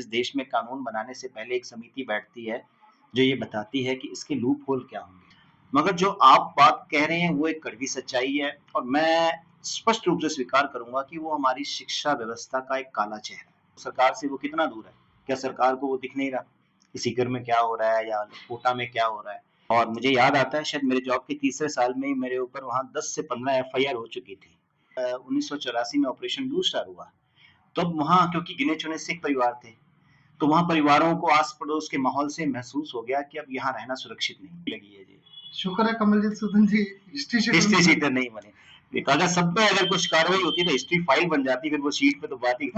देश में कानून बनाने से पहले एक समिति बैठती है, जो ये बताती है कि इसके लूप होल क्या होंगे। मगर जो आप बात कह रहे हैं, वो एक कड़वी सच्चाई है और मैं स्पष्ट रूप से स्वीकार करूँगा कि वो हमारी शिक्षा व्यवस्था का एक काला चेहरा है। सरकार से वो कितना दूर है? क्या सरकार को वो दिख नहीं रहा कि सीकर में क्या हो रहा है या कोटा में क्या हो रहा है? और मुझे याद आता है शायद मेरे जॉब के तीसरे साल में ही मेरे ऊपर वहाँ 10 से 15 एफआईआर हो चुकी थी। 1984 में ऑपरेशन ब्लू स्टार हुआ। तब वहाँ क्योंकि गिने-चुने सिख परिवार थे, तो वहाँ परिवारों को आस-पड़ोस के माहौल से महसूस हो गया कि अब यहाँ रहना सुरक्षित नहीं लगी है जी। शुक्र है कमलजीत सूदन जी हिस्ट्री शीटर नहीं बने। अगर सब पे अगर कुछ कार्रवाई होती तो हिस्ट्री फाइल बन जाती, फिर वो शीट पे तो बात ही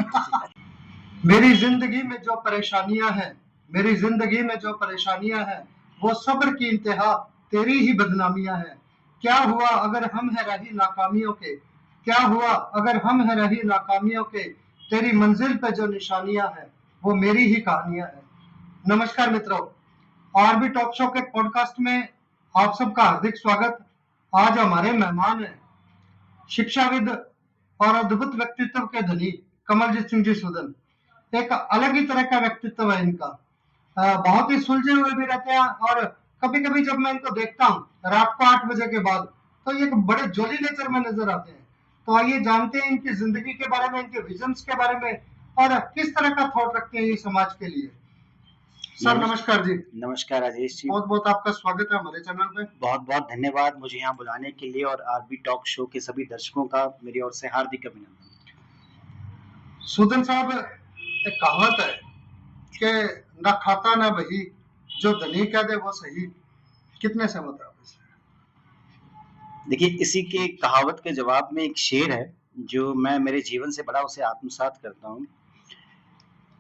मेरी जिंदगी में जो परेशानियां हैं, मेरी जिंदगी में जो परेशानियां हैं, वो सब्र की इंतहा तेरी ही बदनामियां हैं। क्या हुआ अगर हम है रही नाकामियों के, क्या हुआ अगर हम है रही नाकामियों के, तेरी मंजिल पे जो निशानियां हैं, वो मेरी ही कहानियां हैं। नमस्कार मित्रों, आरबी टॉक शो के पॉडकास्ट में आप सबका हार्दिक स्वागत। आज हमारे मेहमान हैं शिक्षाविद और अद्भुत व्यक्तित्व के धनी कमलजीत सिंह जी सूदन। एक अलग ही तरह का व्यक्तित्व है इनका। बहुत ही सुलझे हुए भी रहते हैं और कभी कभी जब मैं इनको देखता हूँ रात को 8 बजे के बाद, तो ये बड़े जोली नेचर में नजर आते हैं। तो आइए जानते हैं इनकी जिंदगी के बारे में, इनके विजन्स के बारे में और किस तरह का थॉट रखते हैं ये समाज के लिए। सर नमस्कार जी। नमस्कार राजेश जी। बहुत बहुत आपका स्वागत है हमारे चैनल पे। बहुत बहुत धन्यवाद मुझे यहाँ बुलाने के लिए और आरबी टॉक शो के सभी दर्शकों का मेरी ओर से हार्दिक अभिनंदन। सूदन साहब, एक कहावत है कि ना खाता ना बही, जो धनी कह दे वो सही। कितने सहमत है आप इससे? देखिए, इसी के कहावत के जवाब में एक शेर है जो मैं मेरे जीवन से बड़ा उसे आत्मसात करता हूँ।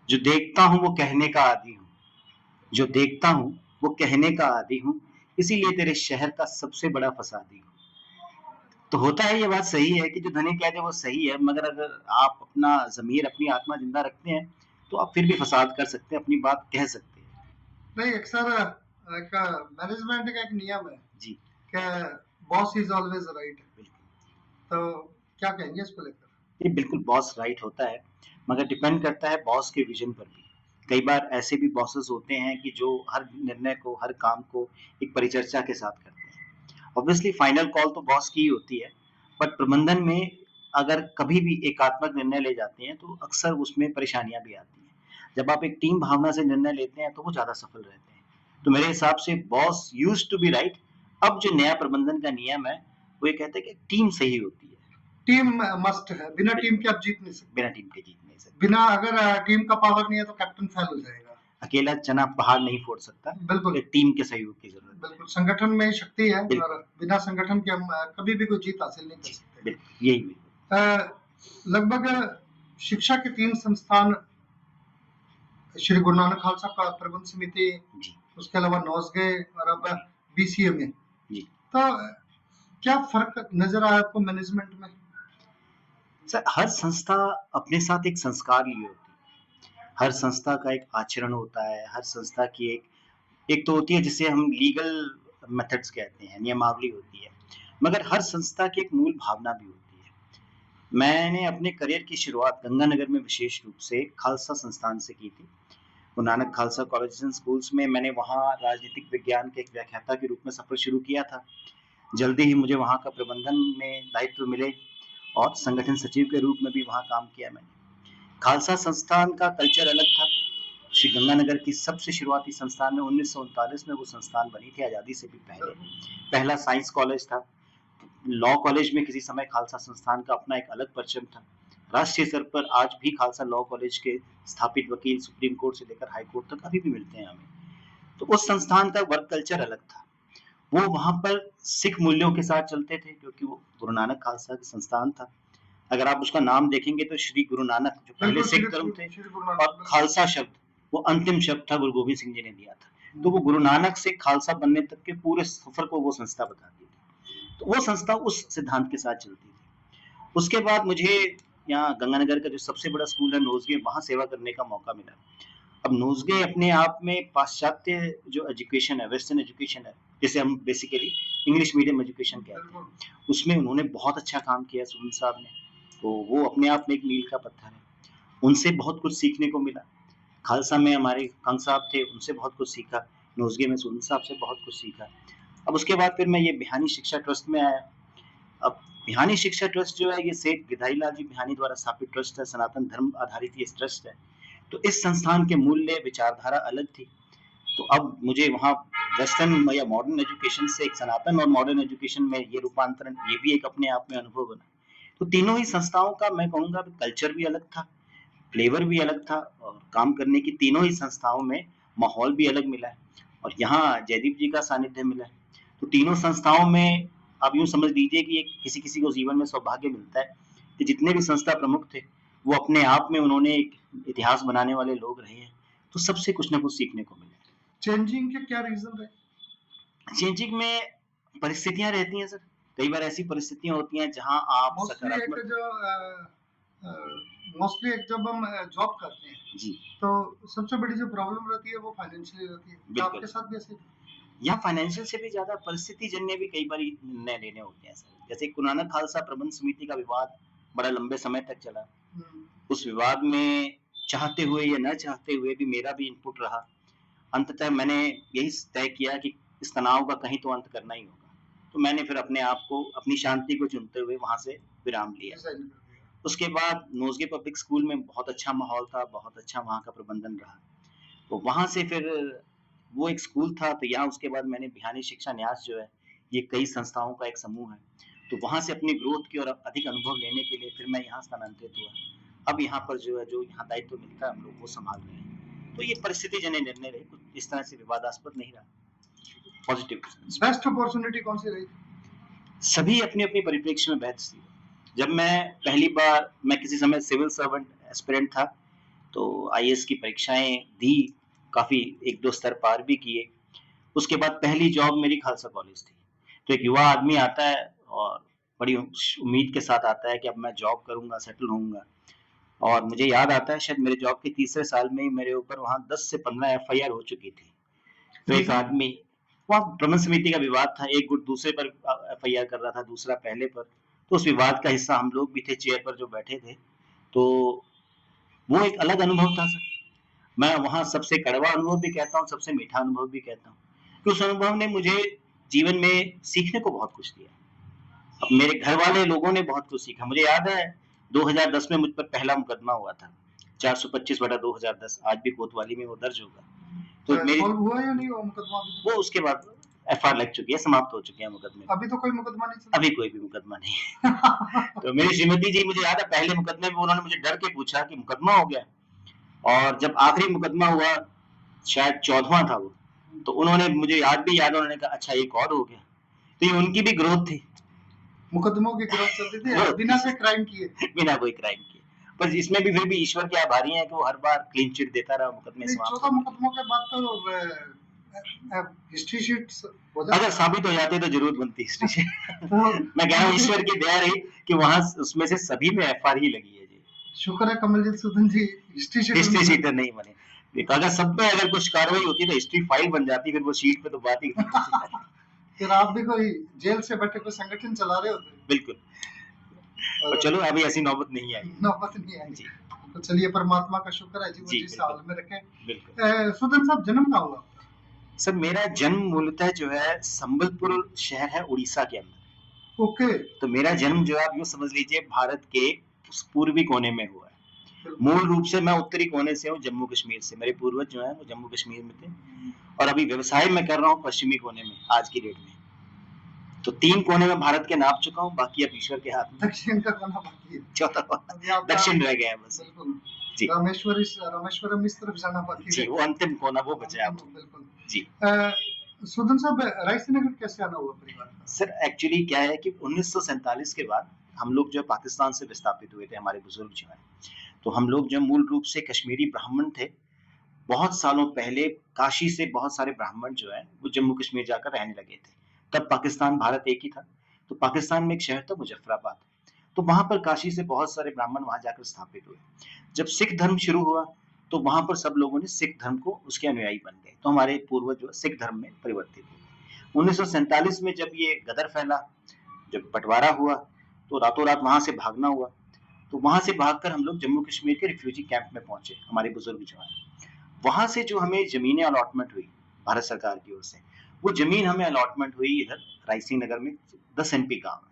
जो देखता हूँ वो कहने का आदी हूँ, जो देखता हूँ वो कहने का आदी हूँ, इसीलिए तेरे शहर का सबसे बड़ा फसादी हूँ। तो होता है, ये बात सही है कि जो धनी कह दे वो सही है, मगर अगर आप अपना ज़मीर, अपनी आत्मा जिंदा रखते हैं, तो आप फिर भी फसाद कर सकते हैं, अपनी बात कह सकते हैं। नहीं, अक्सर एक मैनेजमेंट का एक नियम है जी कि बॉस इज ऑलवेज राइट। तो क्या कहेंगे इसको लेकर? ये बिल्कुल बॉस राइट होता है, मगर डिपेंड करता है बॉस के विजन पर भी। कई बार ऐसे भी बॉसेस होते हैं कि जो हर निर्णय को, हर काम को एक परिचर्चा के साथ करते हैं। ऑब्वियसली फाइनल कॉल तो बॉस की ही होती है, बट प्रबंधन में अगर कभी भी एकात्मक निर्णय ले जाते हैं तो अक्सर उसमें परेशानियां भी आती हैं। जब आप एक टीम भावना से निर्णय लेते हैं तो वो ज्यादा सफल रहते हैं। तो मेरे हिसाब से boss used to be right. अब जो नया प्रबंधन का नियम है वो ये कहता है कि टीम सही होती है। टीम मस्ट है, बिना टीम के आप जीत नहीं सकते। बिना टीम के जीत नहीं सकते। बिना अगर टीम का पावर नहीं है तो कैप्टन फेल हो जाएगा। अकेला चना पहाड़ नहीं फोड़ सकता। बिल्कुल, एक टीम के सहयोग की जरूरत है। बिल्कुल संगठन में शक्ति है और बिना संगठन के हम कभी भी कोई जीत हासिल नहीं कर सकते। बिल्कुल यही लगभग शिक्षा के 3 संस्थान, श्री गुरु नानक खालसा प्रबंध समिति, उसके अलावा नॉसगे और अब बीसीए में जी। तो क्या फर्क नजर आया आपको मैनेजमेंट में? सर, हर संस्था अपने साथ एक संस्कार लिए होती है, हर संस्था का एक आचरण होता है, हर संस्था की एक तो होती है जिसे हम लीगल मेथड्स कहते हैं, नियमावली होती है, मगर हर संस्था की एक मूल भावना भी होती है। मैंने अपने करियर की शुरुआत गंगानगर में विशेष रूप से खालसा संस्थान से की थी। Guru Nanak Khalsa college and schools में मैंने वहाँ राजनीतिक विज्ञान के एक व्याख्याता के रूप में सफर शुरू किया था। जल्दी ही मुझे वहाँ का प्रबंधन में दायित्व मिले और संगठन सचिव के रूप में भी वहाँ काम किया मैंने। खालसा संस्थान का कल्चर अलग था। श्री गंगानगर की सबसे शुरुआती संस्थान में 1939 में वो संस्थान बनी थी, आज़ादी से भी पहले। पहला साइंस कॉलेज था। लॉ कॉलेज में किसी समय खालसा संस्थान का अपना एक अलग परचम था। राष्ट्रीय स्तर पर आज भी खालसा लॉ कॉलेज के स्थापित वकील सुप्रीम कोर्ट से लेकर हाई कोर्ट तक अभी भी मिलते हैं हमें। तो उस संस्थान का वर्क कल्चर अलग था। वो वहाँ पर सिख मूल्यों के साथ चलते थे क्योंकि वो गुरु नानक खालसा का संस्थान था। अगर आप उसका नाम देखेंगे तो श्री गुरु नानक जो पहले सिख धर्म थे, और खालसा शब्द वो अंतिम शब्द था, गुरु गोविंद सिंह जी ने दिया था। तो वो गुरु नानक से खालसा बनने तक के पूरे सफर को वो संस्था बताती थी। तो वो संस्था उस सिद्धांत के साथ चलती थी। उसके बाद मुझे यहाँ गंगानगर का जो सबसे बड़ा स्कूल है नोजगे, वहाँ सेवा करने का मौका मिला। अब नोजगे अपने आप में पाश्चात्य जो एजुकेशन है, वेस्टर्न एजुकेशन है, जैसे हम बेसिकली इंग्लिश मीडियम एजुकेशन कहते हैं, उसमें उन्होंने बहुत अच्छा काम किया सुनील साहब ने। तो वो अपने आप में एक मील का पत्थर है। उनसे बहुत कुछ सीखने को मिला। खालसा में हमारे कंग साहब थे, उनसे बहुत कुछ सीखा। नोज़गे में सुन साहब से बहुत कुछ सीखा। अब उसके बाद फिर मैं ये बिहानी शिक्षा ट्रस्ट में आया। अब बिहानी शिक्षा ट्रस्ट जो है ये सेठ गिधाई लाल जी बिहानी द्वारा स्थापित ट्रस्ट है, सनातन धर्म आधारित ये ट्रस्ट है। तो इस संस्थान के मूल्य विचारधारा अलग थी। तो अब मुझे वहाँ वेस्टर्न या मॉडर्न एजुकेशन से एक सनातन और मॉडर्न एजुकेशन में ये रूपांतरण, ये भी एक अपने आप में अनुभव बना। तो तीनों ही संस्थाओं का मैं कहूँगा कल्चर भी अलग था, फ्लेवर भी अलग था और काम करने की तीनों ही संस्थाओं में माहौल भी अलग मिला है और यहाँ जयदीप जी का सानिध्य मिला है। तो तीनों संस्थाओं में आप यूँ समझ लीजिए कि एक किसी-किसी को जीवन में सौभाग्य मिलता है कि जितने भी संस्था प्रमुख थे, वो अपने आप में उन्होंने एक इतिहास बनाने वाले लोग रहे हैं। तो सबसे कुछ न कुछ सीखने को मिला है। चेंजिंग के क्या रीजन रहे? चेंजिंग में परिस्थितियाँ रहती हैं सर। कई बार ऐसी परिस्थितियाँ होती हैं जहाँ आप मोस्टली एक सकारात्मक जो मोस्टली एक जब हम जॉब करते हैं जी, तो सबसे बड़ी जो प्रॉब्लम रहती है वो फाइनेंशियली रहती है। तो बिल्कुल। आपके साथ भी ऐसे? यहाँ फाइनेंशियल से भी ज़्यादा परिस्थिति जन्य भी कई बारी निर्णय लेने होते हैं सर। जैसे कुनानक खालसा प्रबंध समिति का विवाद बड़ा लंबे समय तक चला। उस विवाद में चाहते हुए या न चाहते हुए भी मेरा भी इनपुट रहा। अंततः मैंने यही तय किया कि इस तनाव का कहीं तो अंत करना ही होगा। तो मैंने फिर अपने आप को, अपनी शांति को चुनते हुए वहाँ से विराम लिया। डिसाइड कर दिया। उसके बाद नोज़गे पब्लिक स्कूल में बहुत अच्छा माहौल था, बहुत अच्छा वहाँ का प्रबंधन रहा। तो वहाँ से फिर वो एक स्कूल था, तो यहाँ उसके बाद मैंने बिहानी शिक्षा न्यास जो है, ये कई संस्थाओं का एक समूह है। तो वहाँ से अपनी ग्रोथ की और अधिक अनुभव लेने के लिए फिर मैं यहाँ स्थानांतरित हुआ। अब यहाँ पर जो है, जो यहाँ दायित्व मिलता है, हम लोग वो सँभाल रहे हैं। तो ये परिस्थितिजन्य निर्णय रहे, कुछ इस तरह से विवादास्पद नहीं रहा। पॉजिटिव। बेस्ट अपॉर्चुनिटी कौन सी रही? सभी अपनी-अपनी परिप्रेक्ष्य में बेहतर थी। जब मैं पहली बार मैं किसी समय सिविल सर्वेंट एस्पिरेंट था, तो आईएएस की परीक्षाएँ दी, काफ़ी 1-2 स्तर पार भी किए। उसके बाद पहली जॉब मेरी खालसा कॉलेज थी। तो एक युवा आदमी आता है और बड़ी उम्मीद के साथ आता है कि अब मैं जॉब करूँगा, सेटल होऊँगा और मुझे याद आता है शायद मेरे जॉब के तीसरे साल में ही मेरे ऊपर वहाँ 10 से 15 एफआईआर हो चुकी थी। तो एक आदमी वहाँ प्रबंध समिति का विवाद था, एक गुट दूसरे पर एफआईआर कर रहा था, दूसरा पहले पर। तो उस विवाद का हिस्सा हम लोग भी थे, चेयर पर जो बैठे थे। तो वो एक अलग अनुभव था सर। मैं वहाँ सबसे कड़वा अनुभव भी कहता हूँ, सबसे मीठा अनुभव भी कहता हूँ। कि उस अनुभव ने मुझे जीवन में सीखने को बहुत कुछ दिया। अब मेरे घर वाले लोगों ने बहुत कुछ सीखा। मुझे याद है 2010 में मुझ पर पहला मुकदमा हुआ था। 425/2010 आज भी कोतवाली में वो दर्ज होगा। तो मेरी सॉल्व हुआ या नहीं वो मुकदमा? वो उसके बाद एफआईआर लग चुकी है, समाप्त हो चुके हैं मुकदमे। अभी तो कोई मुकदमा नहीं चल अभी कोई भी मुकदमा नहीं। तो मेरी श्रीमती जी, मुझे याद है पहले मुकदमे में उन्होंने मुझे डर के पूछा कि मुकदमा हो गया? और जब आखिरी मुकदमा हुआ, शायद 14वां था वो, तो उन्होंने मुझे याद है, उन्होंने कहा अच्छा एक और हो गया। तो ये उनकी भी ग्रोथ थी। मुकदमों की ग्रोथ चलती थी बिना से क्राइम किए। बिना कोई क्राइम किए। पर इसमें भी फिर भी ईश्वर के आभारी हैं कि वो हर बार क्लीन चिट देता रहा, मुकदमे समाप्त। 14 मुकदमों के बाद तो हिस्ट्री शीट्स हो जाती। अगर साबित हो जाते तो जरूरत बनती हिस्ट्री शीट। मैं कह रहा हूँ ईश्वर की दया रही कि वहाँ उसमें से सभी में एफआईआर ही लगी है जी। शुक्र है कमलजीत सूदन जी हिस्ट्री शीटर नहीं बने। अगर सब पे अगर कुछ कार्रवाई होती तो हिस्ट्री फाइल बन जाती, फिर वो शीट पे तो बात ही फिर आप भी कोई जेल से बैठे कोई संगठन चला रहे होते। बिल्कुल। और चलो अभी ऐसी नौबत नहीं आई। नौबत नहीं आई जी। तो चलिए परमात्मा का शुक्र है जी, वो जिस हाल में रखे। बिल्कुल। सुदन साहब जन्म कहाँ हुआ? सर मेरा जन्म मूलतः जो है संबलपुर शहर है उड़ीसा के अंदर। ओके। तो मेरा जन्म जो है आप यूँ समझ लीजिए भारत के पूर्वी कोने में हुआ है। मूल रूप से मैं उत्तरी कोने से हूँ, जम्मू कश्मीर से। मेरे पूर्वज जो हैं वो जम्मू कश्मीर में थे और अभी व्यवसाय मैं कर रहा हूँ पश्चिमी कोने में आज की डेट में। तो 3 कोने में भारत के नाप चुका हूँ, बाकी अब ईश्वर के हाथ में। दक्षिण का कोना बाकी है। चौथा दक्षिण रह गया है बस। बिल्कुल जी। रामेश्वरम इस तरफ जाना बाकी है जी, वो अंतिम कोना वो बचा है अब। बिल्कुल जी। सुदन साहब रायसी नगर कैसे आना हुआ परिवार का? सर एक्चुअली क्या है कि 1947 के बाद हम लोग जो पाकिस्तान से विस्थापित हुए थे, हमारे बुजुर्ग जो हैं, तो हम लोग जो मूल रूप से कश्मीरी ब्राह्मण थे। बहुत सालों पहले काशी से बहुत सारे ब्राह्मण जो हैं वो जम्मू कश्मीर जाकर रहने लगे थे। तब पाकिस्तान भारत एक ही था। तो पाकिस्तान में एक शहर था मुजफ्फराबाद। तो वहाँ पर काशी से बहुत सारे ब्राह्मण वहाँ जाकर स्थापित हुए। जब सिख धर्म शुरू हुआ तो वहाँ पर सब लोगों ने सिख धर्म को उसके अनुयायी बन गए। तो हमारे पूर्वज जो है सिख धर्म में परिवर्तित हुए। 1947 में जब ये गदर फैला, जब बंटवारा हुआ, तो रातों रात वहाँ से भागना हुआ। तो वहाँ से भागकर हम लोग जम्मू कश्मीर के रिफ्यूजी कैंप में पहुंचे, हमारे बुजुर्ग जो हैं। वहाँ से जो हमें ज़मीनें अलॉटमेंट हुई भारत सरकार की ओर से, वो ज़मीन हमें अलॉटमेंट हुई इधर रायसिंह नगर में 10 एमपी गाँव में।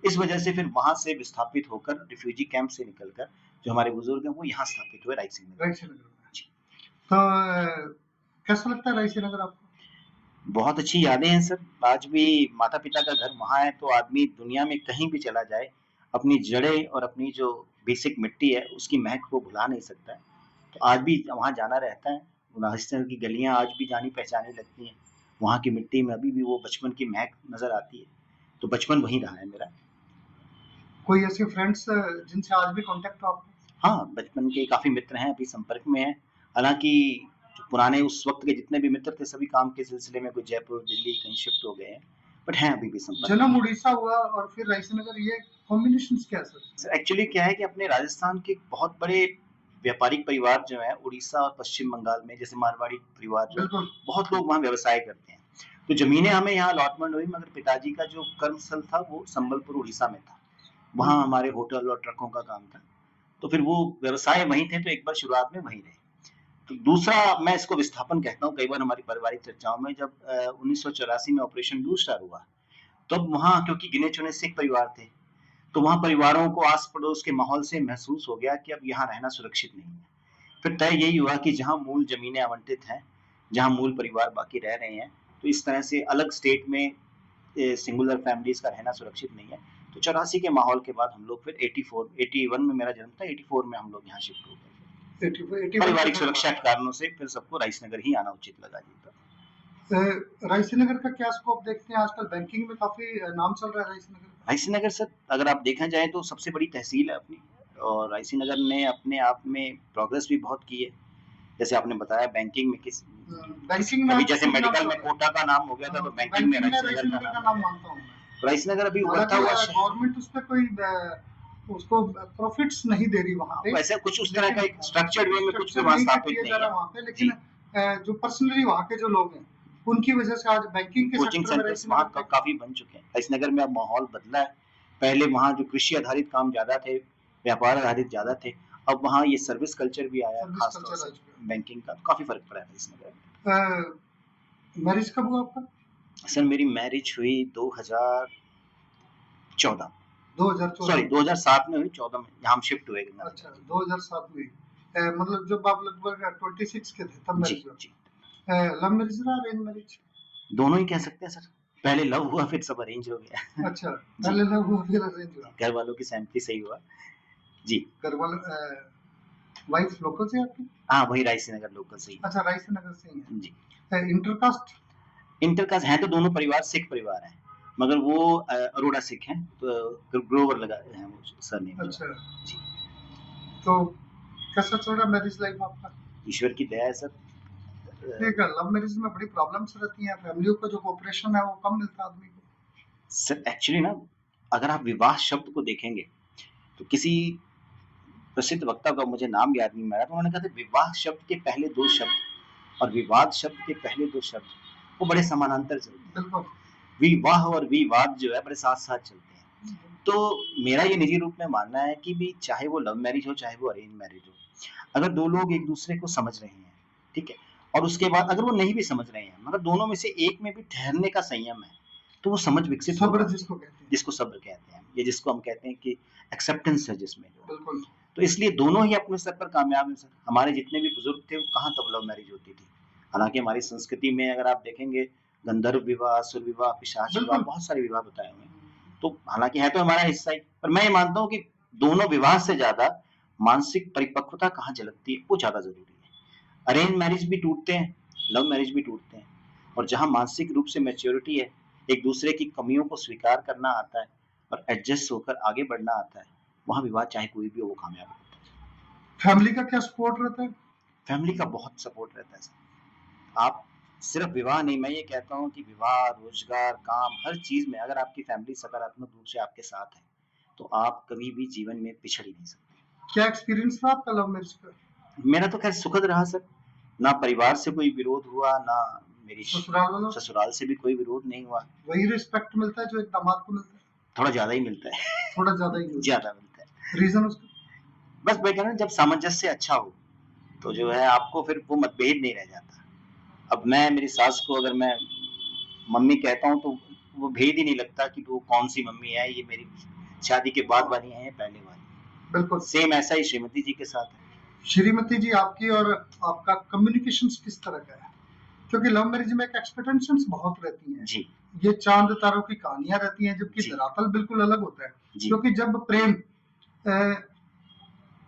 इस वजह से फिर वहाँ से विस्थापित होकर रिफ्यूजी कैंप से निकलकर जो हमारे बुजुर्ग हैं वो यहाँ स्थापित हुए रायसिंह नगर। रायसिंह नगर में। तो कैसा लगता है रायसिंह नगर आपको? बहुत अच्छी यादें हैं सर। आज भी माता-पिता का घर वहाँ है तो आदमी दुनिया में कहीं भी चला जाए, अपनी जड़ें और अपनी जो बेसिक मिट्टी है उसकी महक को भुला नहीं सकता है। तो आज भी वहाँ जाना रहता है। राजस्थान की गलियाँ आज भी जानी-पहचानी लगती हैं। वहाँ की मिट्टी में अभी भी वो बचपन की महक नज़र आती है। तो बचपन वहीं रहा है मेरा। कोई ऐसे फ्रेंड्स जिनसे आज भी कांटेक्ट हो आपका? हाँ, बचपन के काफ़ी मित्र हैं, अभी संपर्क में हैं। हालाँकि जो पुराने उस वक़्त के जितने भी मित्र थे सभी काम के सिलसिले में कोई जयपुर, दिल्ली कहीं शिफ्ट हो गए हैं। बट हैं अभी भी संपर्क में। जन्म उड़ीसा हुआ और फिर रायसिंह नगर, ये कॉम्बिनेशंस क्या है सर? सर एक्चुअली क्या है कि अपने राजस्थान के बहुत बड़े व्यापारिक परिवार जो हैं उड़ीसा और पश्चिम बंगाल में जैसे मारवाड़ी परिवार जो है, बिल्कुल। बहुत लोग वहाँ व्यवसाय करते हैं। तो ज़मीनें हमें यहाँ अलॉटमेंट हुई मगर पिताजी का जो कर्मस्थल था वो संबलपुर उड़ीसा में था। वहाँ हमारे होटल और ट्रकों का काम था। तो फिर वो व्यवसाय वहीं थे तो एक बार शुरुआत में वहीं रहे। तो दूसरा मैं इसको विस्थापन कहता हूँ कई बार हमारी पारिवारिक चर्चाओं में जब 1984 में ऑपरेशन ब्लू स्टार हुआ, तब वहाँ क्योंकि गिने-चुने सिख परिवार थे, तो वहाँ परिवारों को आस-पड़ोस के माहौल से महसूस हो गया कि अब यहाँ रहना सुरक्षित नहीं है। फिर तय यही हुआ कि जहाँ मूल ज़मीनें आवंटित हैं, जहाँ मूल परिवार बाकी रह रहे हैं, तो इस तरह से अलग स्टेट में सिंगुलर फैमिलीज़ का रहना सुरक्षित नहीं है। तो 84 के माहौल के बाद हम लोग फिर 81 में मेरा जन्म था, 84 में हम लोग यहाँ शिफ्ट हो गए। 81 पारिवारिक सुरक्षा के कारणों से फिर सबको राइसनगर ही आना उचित लगा जी। रायसिंह नगर का क्या स्कोप देखते हैं आजकल? बैंकिंग में काफी नाम चल रहा है रायसिंह नगर का। रायसी नगर सर अगर आप देखा जाए तो सबसे बड़ी तहसील है अपनी और रायसी नगर ने अपने आप में प्रोग्रेस भी बहुत की है। जैसे आपने बताया बैंकिंग में बैंकिंग में अभी आप जैसे किस नाम मेडिकल से में हो? कोटा का नाम हो गया था तो बैंकिंग में बैंकिंग में रायसी रायसिंह नगर नगर का का नाम नाम है। मानता हूँ मैं। रायसी नगर अभी उभरता हालांकि हुआ शहर गवर्नमेंट उस पर कोई उसको प्रॉफिट्स नहीं दे रही वहाँ पे, वैसे कुछ उस तरह का एक स्ट्रक्चर्ड वे में कुछ भी स्ट्रक्चर वहाँ नहीं स्थापित किया नहीं जा है रहा वहाँ पे, जी। लेकिन जो पर्सनली वहाँ के जो लोग हैं उनकी वजह से आज बैंकिंग के कोचिंग सेक्टर में सेंटर्स रायसिंह वहाँ नगर काफी बन चुके हैं। रायसी नगर में अब माहौल बदला है। पहले वहाँ जो कृषि आधारित काम ज्यादा थे, व्यापार आधारित ज्यादा थे। अब वहाँ ये सर्विस कल्चर भी आया है सर्विस खास तौर कल्चर आ से चुका बैंकिंग का, तो काफी फर्क पड़ा है रायसी नगर में। है। मैरिज कब हुआ आपका? सर मेरी मैरिज हुई 2014 2014 सॉरी में। 2007 में हुई 14 में यहाँ हम शिफ्ट हुए अच्छा, 2007 में। मतलब जब आप लगभग 26 के थे तब जी मैरिज हुआ। जी लव मैरिज ना अरेंज मैरिज? दोनों ही कह सकते हैं सर। पहले लव हुआ फिर सब अरेंज हो गया अच्छा, जी पहले लव हुआ फिर अरेंज हुआ। घर वालों की सहमति से ही हुआ जी। घर वाले वाइफ लोकल से आपकी? हाँ वही रायसी नगर लोकल से ही अच्छा, रायसिंह नगर से ही है। जी। इंटरकास्ट? इंटरकास्ट हैं तो दोनों परिवार सिख परिवार हैं मगर वो अरोड़ा सिख हैं तो ग्रोवर लगा हैं वो सरनेम अच्छा, जी। तो कैसा चल रहा मैरिज लाइफ आपका? ईश्वर की दया है सर। ठीक है, लव मैरिज में बड़ी प्रॉब्लम्स रहती हैं, फैमिलियों का जो कोऑपरेशन है वो कम मिलता है आदमी को। सर एक्चुअली ना अगर आप विवाह शब्द को देखेंगे तो किसी प्रसिद्ध वक्ता का मुझे नाम याद नहीं आ रहा तो उन्होंने कहा था विवाह शब्द के पहले दो शब्द और विवाद शब्द के पहले दो शब्द वो बड़े समानांतर चलते हैं। बिल्कुल। विवाह और विवाद जो है बड़े साथ साथ चलते हैं। तो मेरा ये निजी रूप में मानना है कि भी चाहे वो लव मैरिज हो चाहे वो अरेंज मैरिज हो, अगर दो लोग एक दूसरे को समझ रहे हैं ठीक है और उसके बाद अगर वो नहीं भी समझ रहे हैं मगर दोनों में से एक में भी ठहरने का संयम है तो वो समझ विकसित हो सब्र जाती है जिसको कहते हैं। जिसको सब्र कहते हैं ये जिसको हम कहते हैं कि एक्सेप्टेंस है जिसमें जो बिल्कुल। तो इसलिए दोनों ही अपने स्तर पर कामयाब हैं सर। हमारे जितने भी बुजुर्ग थे वो कहाँ तब लव मैरिज होती थी। हालांकि हमारी संस्कृति में अगर आप देखेंगे गंधर्व विवाह, असुर विवाह, पिशाच विवाह बिल्कुल। बहुत सारे विवाह बताए हुए हैं। तो हालांकि है तो हमारा हिस्सा ही पर मैं ये मानता हूँ कि दोनों विवाह से ज्यादा मानसिक परिपक्वता कहाँ झलकती है वो ज्यादा जरूरी है। अरेंज मैरिज भी टूटते हैं, लव मैरिज भी टूटते हैं और जहाँ मानसिक रूप से मैच्योरिटी है, एक दूसरे की कमियों को स्वीकार करना आता है और एडजस्ट होकर आगे बढ़ना आता है, वहाँ विवाह चाहे कोई भी हो वो कामयाब होता है। फैमिली का क्या सपोर्ट रहता है? फैमिली का बहुत सपोर्ट रहता है सर। आप सिर्फ विवाह नहीं मैं ये कहता हूँ कि विवाह, रोजगार, काम हर चीज में अगर आपकी फैमिली सकारात्मक रूप से आपके साथ है तो आप कभी भी जीवन में पिछड़ ही नहीं सकते। क्या एक्सपीरियंस रहा आपका लव मैरिज का? मेरा तो खैर सुखद रहा सर। ना परिवार से कोई विरोध हुआ ना मेरी ससुराल वालों? ससुराल से भी कोई विरोध नहीं हुआ। वही रिस्पेक्ट मिलता है जो एक दामाद को मिलता है? थोड़ा ज्यादा ही मिलता है थोड़ा ज्यादा ही मिलता ज्यादा मिलता है। है। रीजन उसका? बस मैं कह रहा हूँ जब सामंजस्य अच्छा हो तो जो है आपको फिर वो मतभेद नहीं रह जाता। अब मैं मेरी सास को अगर मैं मम्मी कहता हूँ तो वो भेद ही नहीं लगता कि वो कौन-सी मम्मी है, ये मेरी शादी के बाद वाली है या पहले वाली। बिल्कुल। सेम ऐसा ही श्रीमती जी के साथ है। श्रीमती जी आपकी और आपका कम्युनिकेशंस किस तरह का है? क्योंकि लव मैरिज में एक एक्सपेक्टेशंस बहुत रहती हैं। जी, ये चांद तारों की कहानियां रहती हैं, जबकि जी, धरातल बिल्कुल अलग होता है। जी, क्योंकि जब प्रेम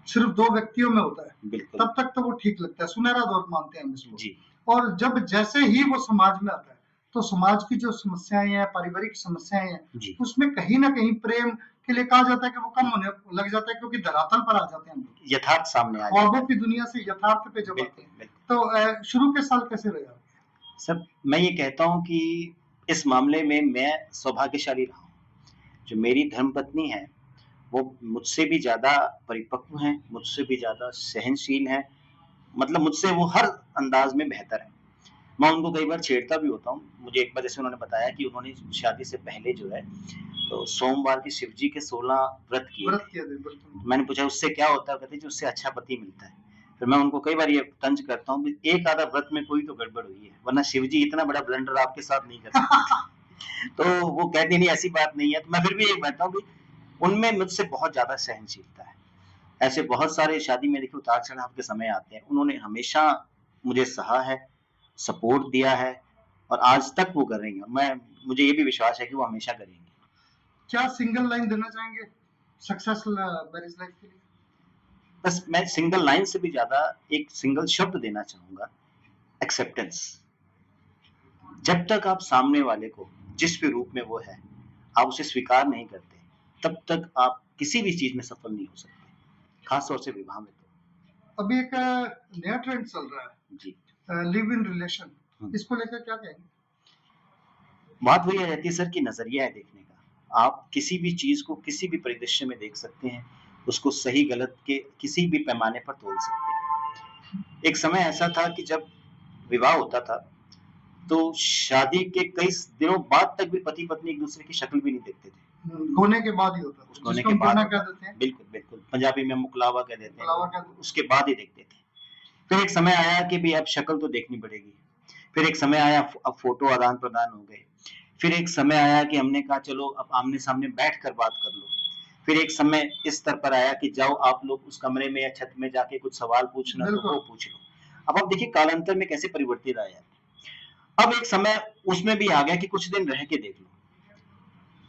सिर्फ दो व्यक्तियों में होता है, बिल्कुल। तब तक तो वो ठीक लगता है, सुनहरा दौर मानते हैं हम इसको। जी, और जब जैसे ही वो समाज में आता है, तो समाज की जो समस्याएं हैं, पारिवारिक समस्याएं हैं, जी। उसमें कहीं ना कहीं प्रेम के लिए कहा जाता है कि वो कम होने लग जाता है, क्योंकि धरातल पर आ जाते हैं हम लोग। यथार्थ सामने आ जाता ख्वाबों है। की दुनिया से यथार्थ पे जब आते बिल्कुल, हैं। बिल्कुल। तो शुरू के साल कैसे रहे आपके? सब मैं ये कहता हूँ कि इस मामले में मैं सौभाग्यशाली रहा हूँ। जो मेरी धर्मपत्नी है, वो मुझसे भी ज़्यादा परिपक्व हैं, मुझसे भी ज़्यादा सहनशील हैं, मतलब मुझसे वो हर अंदाज़ में बेहतर हैं। मैं उनको कई बार छेड़ता भी होता हूँ। मुझे एक बार जैसे उन्होंने बताया कि उन्होंने शादी से पहले जो है, तो सोमवार की शिव जी के 16 व्रत किए व्रत थे। किए थे, बिल्कुल। मैंने पूछा उससे क्या होता है? कहते जी उससे अच्छा पति मिलता है। फिर मैं उनको कई बार ये तंज करता हूँ कि एक आधा व्रत में कोई तो गड़बड़ हुई है, वरना शिव जी इतना बड़ा ब्लंडर आपके साथ नहीं कर सकते थे। तो वो कहती नहीं ऐसी बात नहीं है, तो मैं फिर भी ये कहता हूँ कि उनमें मुझसे बहुत ज़्यादा सहनशीलता है। ऐसे बहुत सारे शादी में देखिए उतार-चढ़ाव के समय आते हैं। उन्होंने हमेशा मुझे सहा है, सपोर्ट दिया है और आज तक वो कर रही हैं। मुझे ये भी विश्वास है कि वो हमेशा करेंगी। क्या सिंगल लाइन देना चाहेंगे सक्सेसफुल मैरिज लाइफ के लिए? बस मैं सिंगल लाइन से भी ज़्यादा एक सिंगल शब्द देना चाहूँगा, एक्सेप्टेंस। जब तक आप सामने वाले को जिस भी रूप में वो है, आप उसे स्वीकार नहीं करते, तब तक आप किसी भी चीज़ में सफल नहीं हो सकते, खास तौर से विवाह में तो। अभी एक नया ट्रेंड चल रहा है, जी। Live in relation. हुँ। इसको लेकर क्या कहेंगे? बात वही आ जाती है सर कि नज़रिया है देखने का। आप किसी भी चीज़ को किसी भी परिदृश्य में देख सकते हैं, उसको सही-गलत के किसी भी पैमाने पर तोल सकते हैं। एक समय ऐसा था कि जब विवाह होता था, तो शादी के कई दिनों बाद तक भी पति-पत्नी एक-दूसरे की शक्ल भी नहीं देखते थे। होने के बाद ही होता है, होने जिसको के हम बाद गोना कह होता देते हैं। बिल्कुल, बिल्कुल। पंजाबी में मुकलावा कह देते हैं अलावा लोग, क्या देते उसके बाद ही देखते थे। फिर एक समय आया कि भई अब शक्ल तो देखनी पड़ेगी। फिर एक समय आया अब फ़ोटो आदान-प्रदान हो गए। फिर एक समय आया कि हमने कहा चलो अब आमने-सामने बैठकर बात कर लो। फिर एक समय इस स्तर पर आया कि जाओ आप लोग उस कमरे में या छत में जाके कुछ सवाल पूछना तो वो बिल्कुल। पूछ लो। अब आप देखिए कालांतर में कैसे परिवर्तित आया है। अब एक समय उसमें भी आ गया कि कुछ दिन रह के देख लो।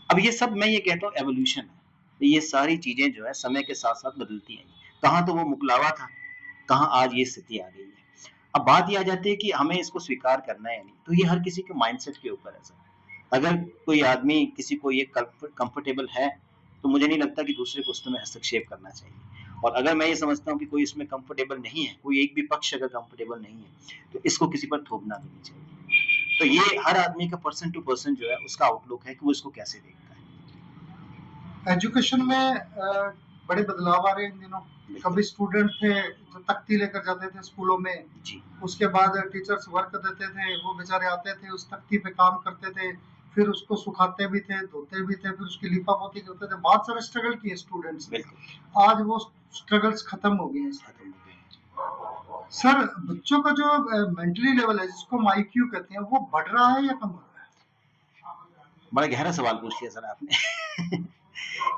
अब ये सब मैं ये कहता हूँ एवोल्यूशन है। तो ये सारी चीज़ें जो है समय के साथ-साथ बदलती हैं। कहाँ तो वो मुकलावा था, कहाँ आज ये स्थिति आ गई है। अब बात ये आ जाती है कि हमें इसको स्वीकार करना है या नहीं, तो ये हर किसी के माइंडसेट के ऊपर है सर। अगर कोई आदमी किसी को ये कंफर्टेबल है, तो मुझे नहीं लगता कि दूसरे को उसमें हस्तक्षेप करना चाहिए। और अगर मैं ये समझता हूँ कि कोई इसमें कंफर्टेबल नहीं है, कोई एक भी पक्ष अगर कंफर्टेबल नहीं है, तो इसको किसी पर थोपना भी नहीं चाहिए। तो ये हर आदमी का पर्सन टू पर्सन जो है उसका आउटलुक है कि वो इसको कैसे देखता है। एजुकेशन में बड़े बदलाव आ रहे हैं इन दिनों। बिल्कुल। कभी स्टूडेंट थे जो तख्ती लेकर जाते थे स्कूलों में, जी, उसके बाद टीचर्स वर्क देते थे, वो बेचारे आते थे उस तख्ती पे काम करते थे, फिर उसको सुखाते भी थे, धोते भी थे, फिर उसकी लीपापोती करते थे। बहुत सारे स्ट्रगल किए स्टूडेंट्स ने। बिल्कुल, आज वो स्ट्रगल्स खत्म हो गए हैं। खत्म हो गए हैं। सर, बच्चों का जो मेंटली लेवल है, जिसको हम आईक्यू कहते हैं, वो बढ़ रहा है या कम हो रहा है? बड़ा गहरा सवाल पूछ लिया सर आपने।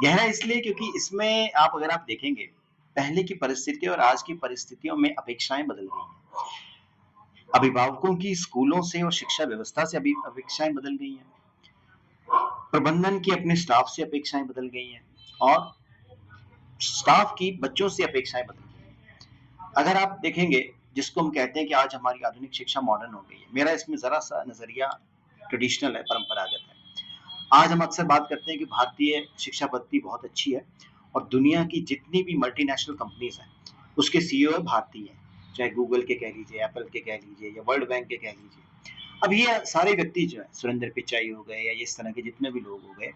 गहरा इसलिए क्योंकि इसमें आप अगर आप देखेंगे, पहले की परिस्थिति और आज की परिस्थितियों में अपेक्षाएँ बदल गई हैं। अभिभावकों की स्कूलों से और शिक्षा व्यवस्था से अभी अपेक्षाएँ बदल गई हैं। प्रबंधन की अपने स्टाफ से अपेक्षाएँ बदल गई हैं और स्टाफ की बच्चों से अपेक्षाएँ बदल गई हैं। अगर आप देखेंगे, जिसको हम कहते हैं कि आज हमारी आधुनिक शिक्षा मॉडर्न हो गई है, मेरा इसमें ज़रा-सा नज़रिया ट्रेडिशनल है, परंपरागत है। आज हम अक्सर बात करते हैं कि भारतीय शिक्षा पद्धति बहुत अच्छी है और दुनिया की जितनी भी मल्टीनेशनल कंपनीज़ हैं, उसके सीईओ भारतीय हैं। चाहे गूगल के कह लीजिए, एप्पल के कह लीजिए या वर्ल्ड बैंक के कह लीजिए। अब ये सारे व्यक्ति जो हैं, सुरेंद्र पिचाई हो गए या इस तरह के जितने भी लोग हो गए,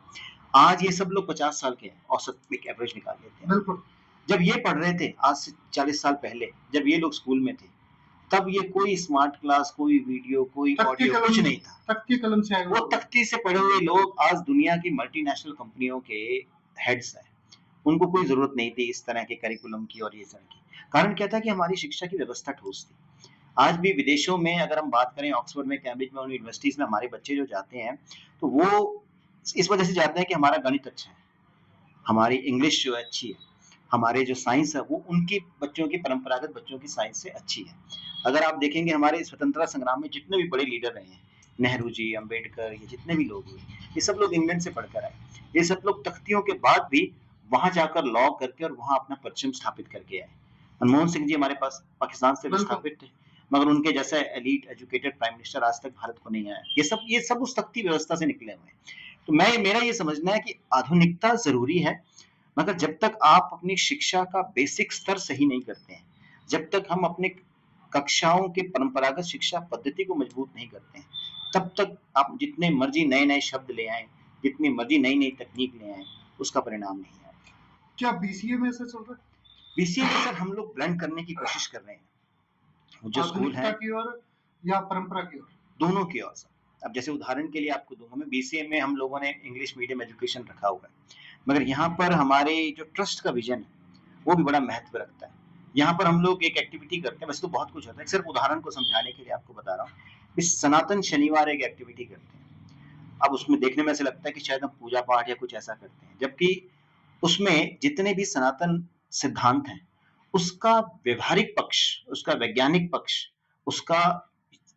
आज ये सब लोग 50 साल के हैं, औसत एक एवरेज निकाल लेते हैं। बिल्कुल। जब ये पढ़ रहे थे, आज से 40 साल पहले, जब ये लोग स्कूल में थे, तब ये कोई स्मार्ट क्लास, कोई वीडियो, कोई तख्ती ऑडियो कुछ कलम नहीं था। तख्ती कलम से आए हुए वो लोग। तख्ती से पढ़े हुए लोग आज दुनिया की मल्टीनेशनल कंपनियों के हेड्स हैं। उनको कोई ज़रूरत नहीं थी इस तरह के करिकुलम की और ये सब की। कारण क्या था कि हमारी शिक्षा की व्यवस्था ठोस थी। आज भी विदेशों में अगर हम बात करें ऑक्सफोर्ड में, कैम्ब्रिज में, उन यूनिवर्सिटीज़ में हमारे बच्चे जो जाते हैं, तो वो इस वजह से जाते हैं कि हमारा गणित अच्छा है, हमारी इंग्लिश जो है अच्छी है, हमारे जो साइंस है वो उनकी बच्चों की परंपरागत बच्चों की साइंस से अच्छी है। अगर आप देखेंगे हमारे स्वतंत्रता संग्राम में जितने भी बड़े लीडर रहे हैं, नेहरू जी, अंबेडकर, ये जितने भी लोग हुए, ये सब लोग इंग्लैंड से पढ़कर आए। ये सब लोग तख्तियों के बाद भी वहाँ जाकर लॉ करके और वहाँ अपना परचम स्थापित करके आए। मनमोहन सिंह जी हमारे पास पाकिस्तान से बिल्कुल। विस्थापित थे, मगर उनके जैसा एलीट एजुकेटेड प्राइम मिनिस्टर आज तक भारत को नहीं आया। ये सब उस तख्ती व्यवस्था से निकले हुए हैं। तो मेरा ये समझना है कि आधुनिकता ज़रूरी है, मगर जब तक आप अपनी शिक्षा का बेसिक स्तर सही नहीं करते हैं, जब तक हम अपने कक्षाओं के परंपरागत शिक्षा पद्धति को मजबूत नहीं करते हैं, तब तक आप जितने मर्जी नए-नए शब्द ले आएँ, जितनी मर्जी नई-नई तकनीक ले आएँ, उसका परिणाम नहीं आएगा। क्या बीसीए में ऐसा चल रहा है? बीसीए में सर हम लोग ब्लेंड करने की कोशिश कर रहे हैं। जो स्कूल आधुनिकता है की ओर या परंपरा की ओर? दोनों की ओर सर। अब जैसे उदाहरण के लिए आपको दूँगा मैं, बीसीए में हम लोगों ने इंग्लिश मीडियम एजुकेशन रखा हुआ है। मगर यहाँ पर हमारे जो ट्रस्ट का विज़न है, वो भी बड़ा महत्व रखता है। यहाँ पर हम लोग एक एक्टिविटी करते हैं, वैसे तो बहुत कुछ होता है, सिर्फ उदाहरण को समझाने के लिए आपको बता रहा हूँ। इस सनातन शनिवार एक एक्टिविटी करते हैं। अब उसमें देखने में ऐसा लगता है कि शायद हम पूजा-पाठ या कुछ ऐसा करते हैं, जबकि उसमें जितने भी सनातन सिद्धांत हैं, उसका व्यवहारिक पक्ष, उसका वैज्ञानिक पक्ष, उसका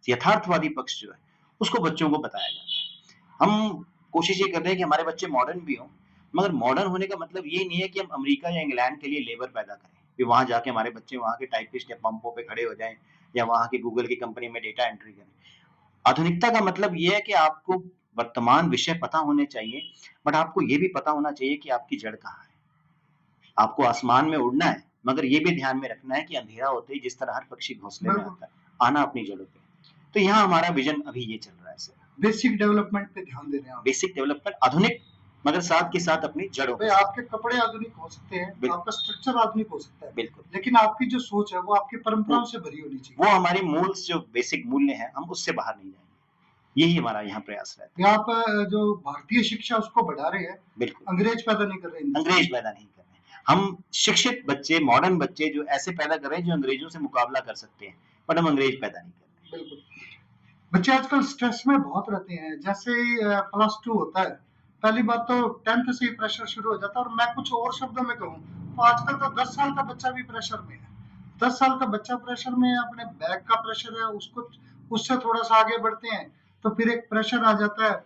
यथार्थवादी पक्ष जो है, उसको बच्चों को बताया जाता है। हम कोशिश ये कर रहे हैं कि हमारे बच्चे मॉडर्न भी हों, मगर मॉडर्न होने का मतलब ये नहीं है कि हम अमेरिका या इंग्लैंड के लिए लेबर पैदा करें, कि वहाँ जाके हमारे बच्चे वहाँ के टाइपिस्ट या पंपों पे खड़े हो जाएँ या वहाँ की गूगल की कंपनी में डेटा एंट्री करें। आधुनिकता का मतलब ये है कि आपको वर्तमान विषय पता होने चाहिए, बट आपको ये भी पता होना चाहिए कि आपकी जड़ कहाँ है। आपको आसमान में उड़ना है, मगर ये भी ध्यान में रखना है कि अंधेरा होते ही जिस तरह हर पक्षी घोंसले में बिल्कुल। आता है, आना अपनी जड़ों पे। तो यहाँ हमारा विजन अभी ये चल रहा है सर। बेसिक डेवलपमेंट पे ध्यान दे रहे हैं आप। बेसिक डेवलपमेंट आधुनिक, मगर साथ के साथ अपनी जड़ों भाई पे। आपके कपड़े आधुनिक हो सकते हैं, बिल्कुल। आपका स्ट्रक्चर आधुनिक हो सकता है, बिल्कुल। लेकिन आपकी जो सोच है वो आपकी परंपराओं से भरी होनी चाहिए। वो हमारे मूल्स जो बेसिक मूल्य हैं, हम उससे बाहर नहीं जाएंगे। यही हमारा यहाँ प्रयास रहता है। यहाँ पर जो भारतीय शिक्षा उसको बढ़ा रहे हैं, बिल्कुल। अंग्रेज पैदा नहीं कर रहे हैं। अंग्रेज पैदा नहीं कर रहे हैं। हम शिक्षित बच्चे, मॉडर्न बच्चे जो ऐसे पैदा कर रहे हैं जो अंग्रेजों से मुकाबला कर सकते हैं, बट हम अंग्रेज पैदा नहीं कर रहे हैं। बिल्कुल। बच्चे आजकल स्ट्रेस में बहुत रहते हैं। जैसे ही +2 होता है, पहली बात तो 10th से ही प्रेशर शुरू हो जाता है। और मैं कुछ और शब्दों में कहूँ तो आजकल तो 10 साल का बच्चा भी प्रेशर में है। 10 साल का बच्चा प्रेशर में है, अपने बैग का प्रेशर है, उसको उससे थोड़ा सा आगे बढ़ते हैं तो फिर एक प्रेशर आ जाता है,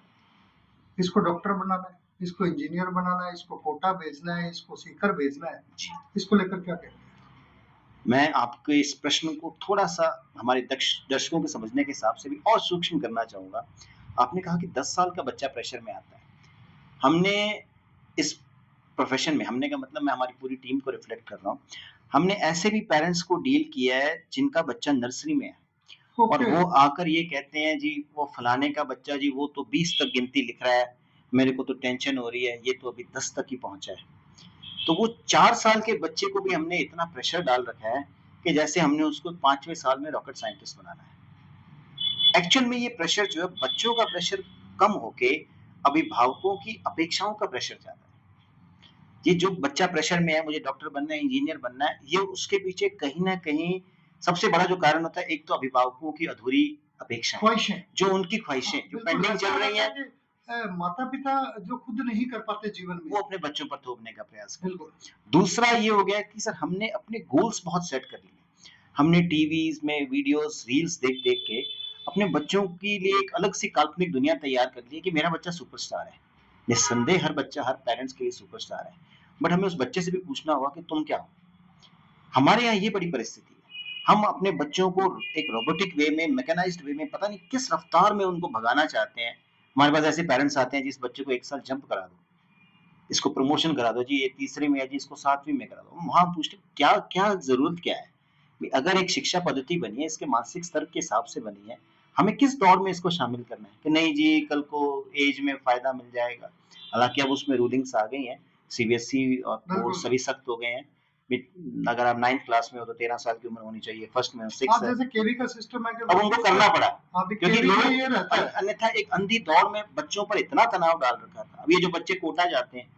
इसको डॉक्टर बनाना है, इसको इंजीनियर बनाना है, इसको कोटा भेजना है, इसको सीकर भेजना है। इसको लेकर क्या कहते हैं? मैं आपके इस प्रश्न को थोड़ा-सा हमारे दर्शकों के समझने के हिसाब से भी और सूक्ष्म करना चाहूँगा। आपने कहा कि 10 साल का बच्चा प्रेशर में आता है। हमने इस प्रोफ़ेशन में, हमने का मतलब मैं हमारी पूरी टीम को रिफ्लेक्ट कर रहा हूँ। हमने ऐसे भी पेरेंट्स को डील किया है जिनका बच्चा नर्सरी में है और ओके। वो आकर ये कहते हैं जी वो फलाने का बच्चा जी वो तो 20 तक गिनती लिख रहा है, मेरे को तो टेंशन हो रही है, ये तो अभी 10 तक ही पहुँचा है। तो वो 4 साल के बच्चे को भी हमने इतना प्रेशर डाल रखा है कि जैसे हमने उसको 5वें साल में रॉकेट साइंटिस्ट बनाना है। एक्चुअल में ये प्रेशर जो है बच्चों का प्रेशर कम होके अभिभावकों की अपेक्षाओं का प्रेशर ज़्यादा है। ये जो बच्चा प्रेशर में है, मुझे डॉक्टर बनना है, इंजीनियर बनना है, ये उसके पीछे कहीं न कहीं सबसे बड़ा जो कारण होता है, एक तो अभिभावकों की अधूरी अपेक्षाएँ, ख्वाहिशें। जो उनकी ख्वाहिशें जो बिल्कुल, पेंडिंग ऐसा चल रही लगता हैं, है कि माता-पिता जो खुद नहीं कर पाते जीवन में, वो अपने बच्चों पर थोपने का प्रयास करते बिल्कुल। हैं। दूसरा ये हो गया कि सर हमने अपने गोल्स बहुत सेट कर लिए। हमने टीवीज़ में वीडियोज़, रील्स देख-देख के अपने बच्चों के लिए एक अलग सी काल्पनिक दुनिया तैयार कर ली है कि मेरा बच्चा सुपरस्टार है। निस्संदेह हर बच्चा, हर पेरेंट्स के लिए सुपरस्टार है। बट हमें उस बच्चे से भी पूछना होगा कि तुम क्या हो? हमारे यहाँ ये बड़ी परिस्थिति है। हम अपने बच्चों को एक रोबोटिक वे में, मैकेनाइज्ड वे में, पता नहीं किस रफ्तार में उनको भगाना चाहते हैं। हमारे पास ऐसे पेरेंट्स आते हैं जिस बच्चे को 1 साल जंप करा दो, इसको प्रमोशन करा दो जी, ये तीसरे में है जी, इसको 7वीं में करा दो। वहाँ पूछते क्या क्या ज़रूरत क्या है? अगर एक शिक्षा पद्धति बनी है, इसके मानसिक स्तर के हिसाब से बनी है, हमें किस दौर में इसको शामिल करना है कि नहीं जी कल को एज में फ़ायदा मिल जाएगा। हालाँकि अब उसमें रूलिंग्स आ गई हैं, सीबीएसई और बोर्ड बिल्कुल। सभी सख्त हो गए हैं। अगर आप 9th क्लास में हो तो 13 साल की उम्र होनी चाहिए, फर्स्ट में 6 आप है। जैसे केवी का सिस्टम है कि अब उनको करना पड़ा अभी क्योंकि केवी लोग में ये रहता है। अन्यथा एक अंधी दौड़ में बच्चों पर इतना तनाव डाल रखा था। अब ये जो बच्चे कोटा जाते हैं,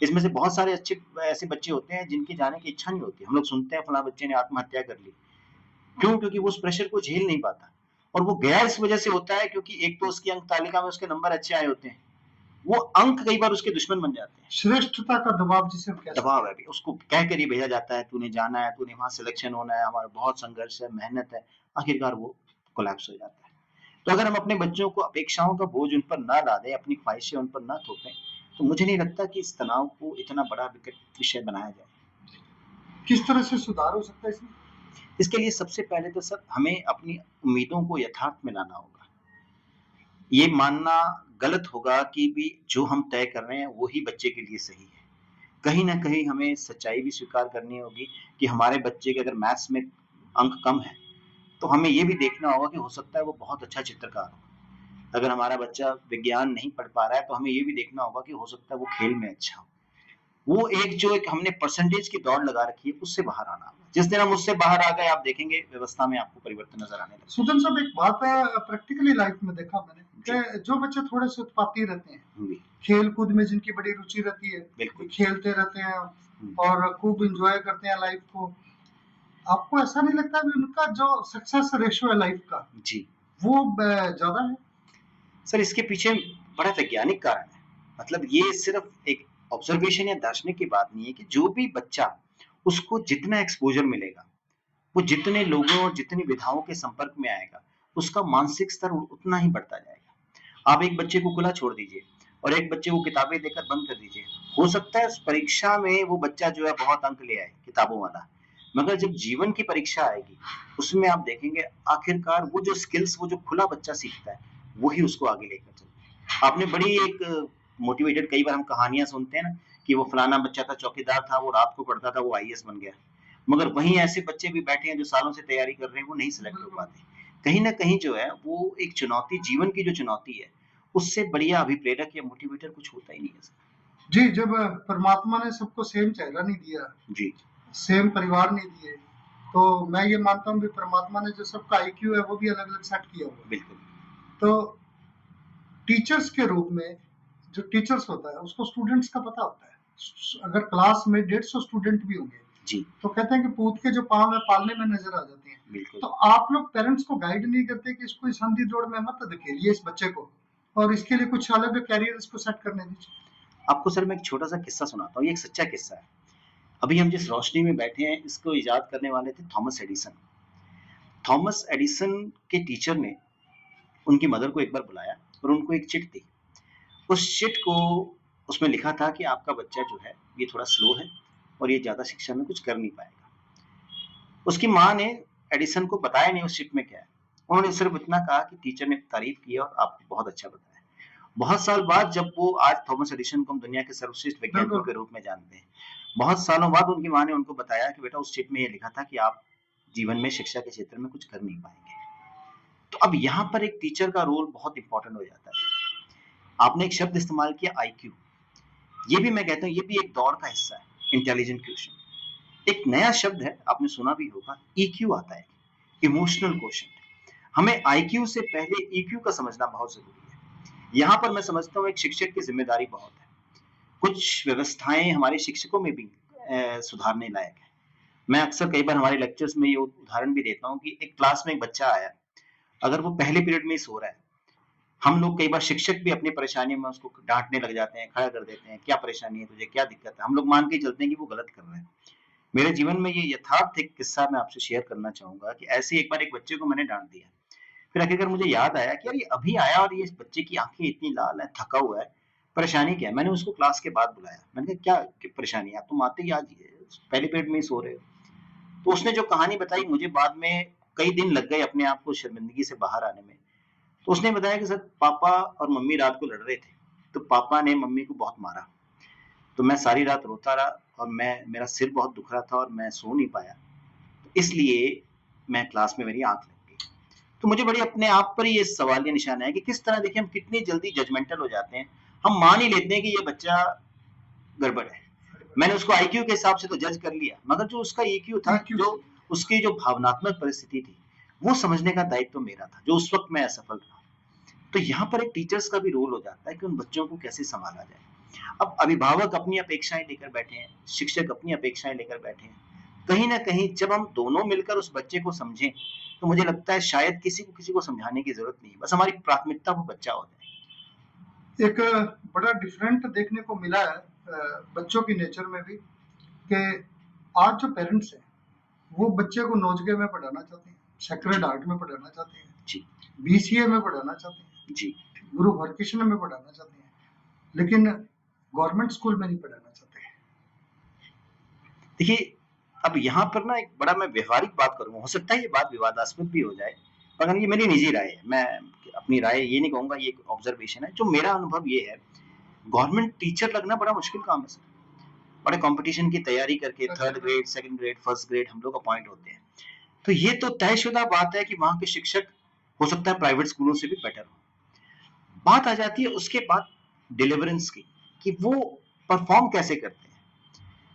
इसमें से बहुत सारे अच्छे ऐसे बच्चे होते हैं जिनकी जाने की इच्छा नहीं होती। हम लोग सुनते हैं फलाँ बच्चे ने आत्महत्या कर ली। क्यों? क्योंकि वो उस प्रेशर को झेल नहीं पाता और वो गया इस वजह से होता है क्योंकि एक तो उसकी अंक तालिका में उसके नंबर अच्छे आए होते हैं। वो अंक कई बार उसके दुश्मन बन जाते हैं। श्रेष्ठता का दबाव जिसे हम कह सकते दबाव है अभी, उसको कह कर ही भेजा जाता है, तूने जाना है, तूने वहाँ सिलेक्शन होना है, हमारा बहुत संघर्ष है, मेहनत है, आखिरकार वो कोलैप्स हो जाता है। तो अगर हम अपने बच्चों को अपेक्षाओं का बोझ उन पर ना डालें, अपनी ख्वाहिशें उन पर ना थोपें, तो मुझे नहीं लगता कि इस तनाव को इतना बड़ा विकट विषय बनाया जाए। हैं। किस तरह से सुधार हो सकता है इसमें? इसके लिए सबसे पहले तो सर हमें अपनी उम्मीदों को यथार्थ में लाना होगा। ये मानना गलत होगा कि भी जो हम तय कर रहे हैं वो ही बच्चे के लिए सही है। कहीं न कहीं हमें सच्चाई भी स्वीकार करनी होगी कि हमारे बच्चे के अगर मैथ्स में अंक कम हैं, तो हमें ये भी देखना होगा कि हो सकता है वो बहुत अच्छा चित्रकार हो। अगर हमारा बच्चा विज्ञान नहीं पढ़ पा रहा है, तो हमें ये भी देखना होगा कि हो सकता है वो खेल में अच्छा हो। वो एक हमने परसेंटेज की दौड़ लगा रखी है, उससे बाहर आना होगा। जिस दिन हम उससे बाहर आ गए, आप देखेंगे व्यवस्था में आपको परिवर्तन नज़र आने लगेगा। सुदन साहब, एक बात है, प्रैक्टिकली लाइफ में देखा मैंने जी। कि जो बच्चे थोड़े से उत्पाती रहते हैं, जी, खेल कूद में जिनकी बड़ी रुचि रहती है, बिल्कुल। खेलते रहते हैं हुँ, और खूब इंजॉय करते हैं लाइफ को, आपको ऐसा नहीं लगता कि उनका जो सक्सेस रेशियो है लाइफ का, जी। वो ज्यादा है? सर इसके पीछे बड़ा वैज्ञानिक कारण है। मतलब ये सिर्फ़ एक ऑब्ज़र्वेशन या दार्शनिक की बात नहीं है कि जो भी बच्चा उसको जितना एक्सपोज़र मिलेगा, वो जितने लोगों और जितनी विधाओं के संपर्क में आएगा, उसका मानसिक स्तर उतना ही बढ़ता जाएगा। आप एक बच्चे को खुला छोड़ दीजिए और एक बच्चे को किताबें देकर बंद कर दीजिए। हो सकता है उस परीक्षा में वो बच्चा जो है बहुत अंक ले आए किताबों वाला, मगर जब जीवन की परीक्षा आएगी, उसमें आप देखेंगे आखिरकार वो जो स्किल्स वो जो खुला बच्चा सीखता है, वही उसको आगे लेकर चलता है। आपने बड़ी एक मोटिवेटेड कई बार हम कहानियाँ सुनते हैं ना कि वो फलाना बच्चा था चौकीदार था, वो रात को पढ़ता था, वो आईएएस बन गया। मगर वहीं ऐसे बच्चे भी बैठे हैं जो सालों से तैयारी कर रहे हैं, वो नहीं सिलेक्ट हो पाते। कहीं न कहीं जो है वो एक चुनौती जीवन की जो चुनौती है, उससे बढ़िया अभिप्रेरक या मोटिवेटर कुछ होता ही नहीं है सर। जी, जब परमात्मा ने सबको सेम चेहरा नहीं दिया, जी, सेम परिवार नहीं दिए, तो मैं ये मानता हूँ कि परमात्मा ने जो सबका आईक्यू है वो भी अलग-अलग सेट किया हुआ है। बिल्कुल। तो टीचर्स के रूप में जो टीचर्स होता है उसको स्टूडेंट्स का पता होता है। अगर क्लास में 150 स्टूडेंट भी होंगे, जी, तो कहते हैं कि पूत के जो पाँव है पालने में नजर आ जाते हैं। बिल्कुल। तो आप लोग पेरेंट्स को गाइड नहीं करते कि इसको इस अंधी दौड़ में मत धकेलिए इस बच्चे को, और इसके लिए कुछ अलग कैरियर इसको सेट करने दीजिए। आपको सर मैं एक छोटा-सा किस्सा सुनाता हूँ, ये एक सच्चा किस्सा है। अभी हम जिस रोशनी में बैठे हैं, इसको इजाद करने वाले थे थॉमस एडिसन। थॉमस एडिसन के टीचर ने उनकी मदर को एक बार बुलाया और उनको एक चिट दी। उस चिट को उसमें लिखा था कि आपका बच्चा जो है, ये थोड़ा स्लो है और ये ज़्यादा शिक्षा में कुछ कर नहीं पाएगा। उसकी माँ ने एडिसन को बताया नहीं उस चिट में क्या है। उन्होंने सिर्फ इतना कहा कि टीचर ने तारीफ की और आपने बहुत अच्छा बताया। बहुत साल बाद जब वो आज थॉमस एडिसन को हम दुनिया के सर्वश्रेष्ठ वैज्ञानिकों के रूप में जानते हैं। बहुत सालों बाद उनकी माँ ने उनको बताया कि बेटा उस चिट में ये लिखा था कि आप जीवन में शिक्षा के क्षेत्र में कुछ कर नहीं पाएँगे। तो अब यहाँ पर एक टीचर का रोल बहुत इम्पोर्टेंट हो जाता है। आपने एक शब्द इस्तेमाल किया आईक्यू। ये भी मैं कहता हूँ ये भी एक दौड़ का हिस्सा है, इंटेलिजेंट क्वोटिएंट। एक नया शब्द है, आपने सुना भी होगा, ईक्यू आता है, इमोशनल क्वोटिएंट। हमें आईक्यू से पहले ईक्यू का समझना बहुत ज़रूरी है। यहाँ पर मैं समझता हूँ एक शिक्षक की ज़िम्मेदारी बहुत है। कुछ व्यवस्थाएँ हमारे शिक्षकों में भी सुधारने लायक है। मैं अक्सर कई बार हमारे लेक्चर्स में ये उदाहरण भी देता हूँ कि एक क्लास में एक बच्चा आया, अगर वो पहले पीरियड में ही सो रहा है, हम लोग कई बार शिक्षक भी अपनी परेशानियों में उसको डाँटने लग जाते हैं, खड़ा कर देते हैं, क्या परेशानी है तुझे, क्या दिक्कत है? हम लोग मान के ही चलते हैं कि वो गलत कर रहा है। मेरे जीवन में ये यथार्थ एक किस्सा मैं आपसे शेयर करना चाहूँगा कि ऐसे ही एक बार एक बच्चे को मैंने डाँट दिया। फिर आखिरकार मुझे याद आया कि यार ये अभी आया और ये इस बच्चे की आँखें इतनी लाल हैं, थका हुआ है, परेशानी क्या है? मैंने उसको क्लास के बाद बुलाया। मैंने कहा क्या परेशानी है? आप तुम आते ही आज पहले पीरियड में ही सो रहे हो। तो उसने जो कहानी बताई मुझे बाद में कई दिन लग गए अपने आप को शर्मिंदगी से बाहर आने में। तो उसने बताया कि सर पापा और मम्मी रात को लड़ रहे थे, तो पापा ने मम्मी को बहुत मारा। तो मैं सारी रात रोता रहा और मेरा सिर बहुत दुख रहा था और मैं सो नहीं पाया। तो इसलिए मैं क्लास में मेरी आँख लग गई। तो मुझे बड़ी अपने आप पर ही ये सवालिया निशान है कि किस तरह देखिए हम कितनी जल्दी जजमेंटल हो जाते हैं। हम मान ही लेते हैं कि ये बच्चा गड़बड़ है। मैंने उसको आईक्यू के हिसाब से तो जज कर लिया, मगर जो उसका ईक्यू था, EQ जो उसकी जो भावनात्मक परिस्थिति थी, वो समझने का दायित्व तो मेरा था, जो उस वक़्त मैं असफल रहा। तो यहाँ पर एक टीचर्स का भी रोल हो जाता है कि उन बच्चों को कैसे सँभाला जाए। अब अभिभावक अपनी अपेक्षाएँ लेकर बैठे हैं, शिक्षक अपनी अपेक्षाएँ लेकर बैठे हैं। कहीं न कहीं जब हम दोनों मिलकर उस बच्चे को समझें, तो मुझे लगता है शायद किसी को समझाने की ज़रूरत नहीं है, बस हमारी प्राथमिकता वो बच्चा हो जाए। एक बड़ा डिफरेंट देखने को मिला है बच्चों की नेचर में भी, कि आज जो पेरेंट्स हैं वो बच्चे को नोजगे में पढ़ाना चाहते हैं, सेक्रेड जी, हार्ट में पढ़ाना चाहते हैं, जी, बीसीए में पढ़ाना चाहते हैं, जी। गुरु हरकृष्ण में पढ़ाना चाहते हैं, लेकिन गवर्नमेंट स्कूल में नहीं पढ़ाना चाहते हैं। देखिए, अब यहाँ पर ना एक बड़ा मैं व्यवहारिक बात करूँगा, हो सकता है ये बात विवादास्पद भी हो जाए, मगर ये मेरी निजी राय है। मैं अपनी राय ये नहीं कहूँगा, ये एक ऑब्ज़र्वेशन है। जो मेरा अनुभव ये है, गवर्नमेंट टीचर लगना बड़ा मुश्किल काम है सर। बड़े कॉम्पिटिशन की तैयारी करके अच्छा। 3rd grade, 2nd grade, 1st grade हम लोग अपॉइंट होते हैं। तो ये तो तयशुदा बात है कि वहाँ के शिक्षक हो सकता है प्राइवेट स्कूलों से भी बेटर हों। बात आ जाती है उसके बाद डिलीवरेंस की, कि वो परफ़ॉर्म कैसे करते हैं।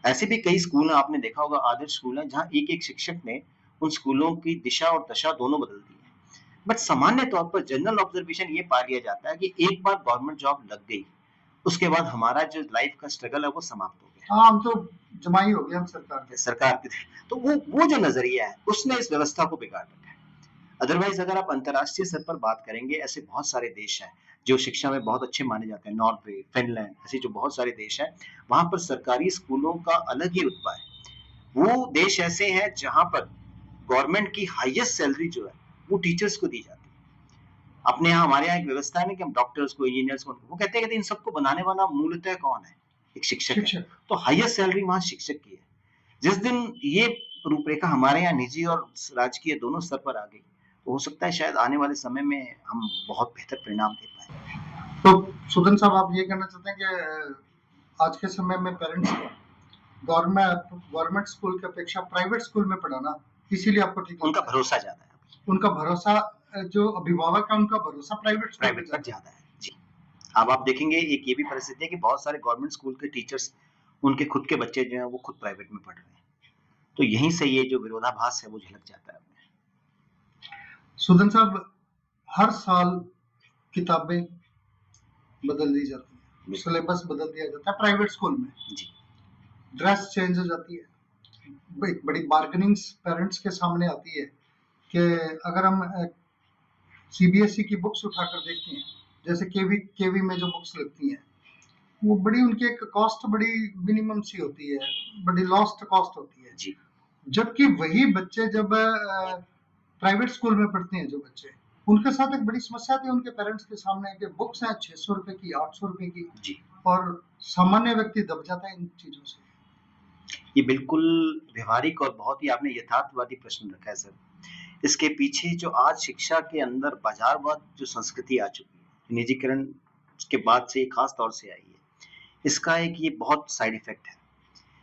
ऐसे भी कई स्कूल हैं, आपने देखा होगा आदर्श स्कूल हैं, जहाँ एक-एक शिक्षक ने उन स्कूलों की दिशा और दशा दोनों बदल दी है। बट सामान्य तौर पर जनरल ऑब्जर्वेशन ये पा लिया जाता है कि एक बार गवर्नमेंट जॉब लग गई, उसके बाद हमारा जो लाइफ का स्ट्रगल है वो समाप्त हो गया। हाँ, हम तो जमाई हो गए हम सरकार के। सरकार की तो वो जो नजरिया है उसने इस व्यवस्था को बिगाड़ रखा है। अदरवाइज अगर आप अंतर्राष्ट्रीय स्तर पर बात करेंगे, ऐसे बहुत सारे देश हैं जो शिक्षा में बहुत अच्छे माने जाते हैं, नॉर्वे, फिनलैंड, ऐसे जो बहुत सारे देश हैं, वहां पर सरकारी स्कूलों का अलग ही रुतबा है। वो देश ऐसे हैं जहां पर गवर्नमेंट की हाईएस्ट सैलरी जो है वो टीचर्स को दी जाती है। अपने यहाँ हमारे यहाँ एक व्यवस्था है ना कि हम डॉक्टर्स को, इंजीनियर्स को, वो कहते हैं कि इन सबको बनाने वाला मूलतः कौन है? एक शिक्षक है। शिक्षक। तो हाईएस्ट सैलरी वहाँ शिक्षक की है। जिस दिन ये रूपरेखा हमारे यहाँ निजी और राजकीय दोनों स्तर पर आ गई, तो हो सकता है शायद आने वाले समय में हम बहुत बेहतर परिणाम दे पाएँ। तो सुदन साहब, आप ये कहना चाहते हैं कि आज के समय में पेरेंट्स गवर्नमेंट स्कूल की अपेक्षा प्राइवेट स्कूल में पढ़ाना इसीलिए आपको ठीक उनका लगता है? भरोसा ज़्यादा है, उनका भरोसा, जो अभिभावक है उनका भरोसा प्राइवेट स्कूल पे प्राइवेट पर ज़्यादा है। ज़्यादा है। जी। अब आप देखेंगे एक ये भी परिस्थिति है कि बहुत सारे गवर्नमेंट स्कूल के टीचर्स, उनके खुद के बच्चे जो हैं वो खुद प्राइवेट में पढ़ रहे हैं। तो यहीं से ये जो विरोधाभास है वो झलक जाता है हमें। सुदन साहब, हर साल किताबें बदल दी जाती हैं, बिल्कुल। सिलेबस बदल दिया जाता है प्राइवेट स्कूल में, जी, ड्रेस चेंज हो जाती है, एक बड़ी बार्गेनिंग्स पेरेंट्स के सामने आती है कि अगर हम सीबीएसई की बुक्स उठाकर देखते हैं, जैसे केवी केवी में जो बुक्स लगती हैं, वो बड़ी उनकी एक कॉस्ट बड़ी मिनिमम सी होती है, बड़ी लॉस्ट कॉस्ट होती है। जी, जबकि वही बच्चे जब प्राइवेट स्कूल में पढ़ते हैं, जो बच्चे, उनके साथ एक बड़ी समस्या आती है उनके पेरेंट्स के सामने कि बुक्स हैं 600 रुपए की, 800 रुपए की, जी। और सामान्य व्यक्ति दब जाता है इन चीजों से। ये बिल्कुल व्यवहारिक और बहुत ही आपने यथार्थवादी प्रश्न रखा है सर। इसके पीछे जो आज शिक्षा के अंदर बाज़ारवाद जो संस्कृति आ चुकी है, निजीकरण के बाद से ये खास तौर से आई है, इसका एक ये बहुत साइड इफ़ेक्ट है।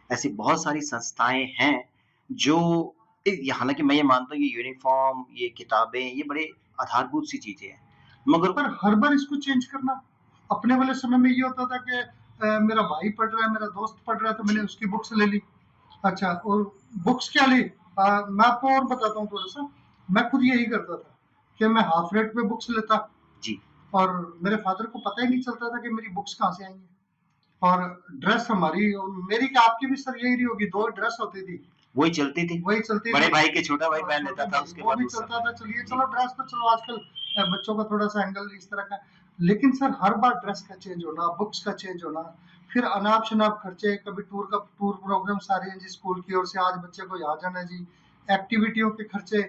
ऐसी बहुत सारी संस्थाएँ हैं जो हालाँकि मैं ये मानता हूँ ये यूनिफ़ॉर्म, ये किताबें, ये बड़े आधारभूत सी चीज़ें हैं। मगर पर हर बार इसको चेंज करना, अपने वाले समय में ये होता था कि मेरा भाई पढ़ रहा है, मेरा दोस्त पढ़ रहा है, तो मैंने जी, उसकी बुक्स ले ली। अच्छा, और बुक्स क्या ली? मैं आपको और बताता हूँ थोड़ा सा। मैं खुद यही करता था कि मैं हाफ रेट पे बुक्स लेता, जी, और मेरे फादर को पता ही नहीं चलता था कि मेरी बुक्स कहाँ से आई हैं। और ड्रेस हमारी और मेरी, क्या आपकी भी सर यही रही होगी, दो ड्रेस होती थी, वही चलती थी। वही चलती बड़े थी। भाई के छोटा भाई पहन छोटे लेता था, भाई उसके वो बाद भी दूसरा चलता भाई। था। चलिए, जी, चलो ड्रेस तो चलो आजकल बच्चों का थोड़ा सा एंगल इस तरह का, लेकिन सर हर बार ड्रेस का चेंज होना, बुक्स का चेंज होना, फिर अनाप शनाप खर्चे, कभी टूर प्रोग्राम्स आ रहे हैं जी स्कूल की ओर से, आज बच्चे को यहाँ जाना है जी, एक्टिविटियों के खर्चे,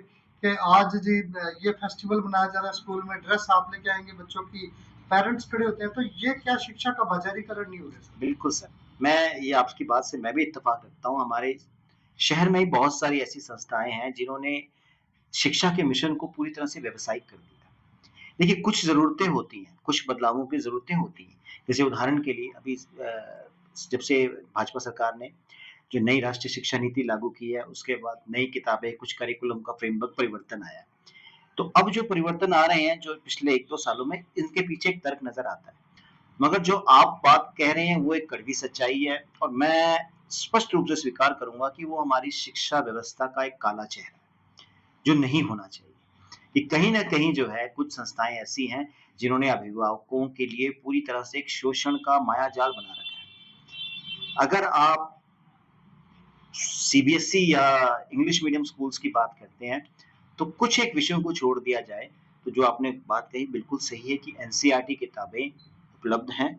कि आज जी ये फेस्टिवल मनाया जा रहा है स्कूल में, ड्रेस आप लेके आएंगे बच्चों की, पेरेंट्स खड़े होते हैं, तो ये क्या शिक्षा का बाजारीकरण नहीं हो रहा सर? बिल्कुल सर। मैं ये आपकी बात से मैं भी इत्तेफ़ाक रखता हूँ। हमारे शहर में ही बहुत सारी ऐसी संस्थाएँ हैं जिन्होंने शिक्षा के मिशन को पूरी तरह से व्यावसायिक कर दिया। देखिए कुछ ज़रूरतें होती हैं, कुछ बदलावों की ज़रूरतें होती हैं। जैसे उदाहरण के लिए अभी जब से भाजपा सरकार ने जो नई राष्ट्रीय शिक्षा नीति लागू की है, उसके बाद नई किताबें, कुछ करिकुलम का फ्रेमवर्क परिवर्तन आया है। तो अब जो परिवर्तन आ रहे हैं, जो पिछले 1-2 सालों में, इनके पीछे एक तर्क नज़र आता है। मगर जो आप बात कह रहे हैं, वो एक कड़वी सच्चाई है और मैं स्पष्ट रूप से स्वीकार करूँगा कि वो हमारी शिक्षा व्यवस्था का एक काला चेहरा है, जो नहीं होना चाहिए। कि कहीं न कहीं जो है कुछ संस्थाएँ ऐसी हैं जिन्होंने अभिभावकों के लिए पूरी तरह से एक शोषण का मायाजाल बना रखा है। अगर आप सीबीएसई या इंग्लिश मीडियम स्कूल्स की बात करते हैं, तो कुछ एक विषयों को छोड़ दिया जाए, तो जो आपने बात कही बिल्कुल सही है कि एनसीईआरटी किताबें उपलब्ध हैं,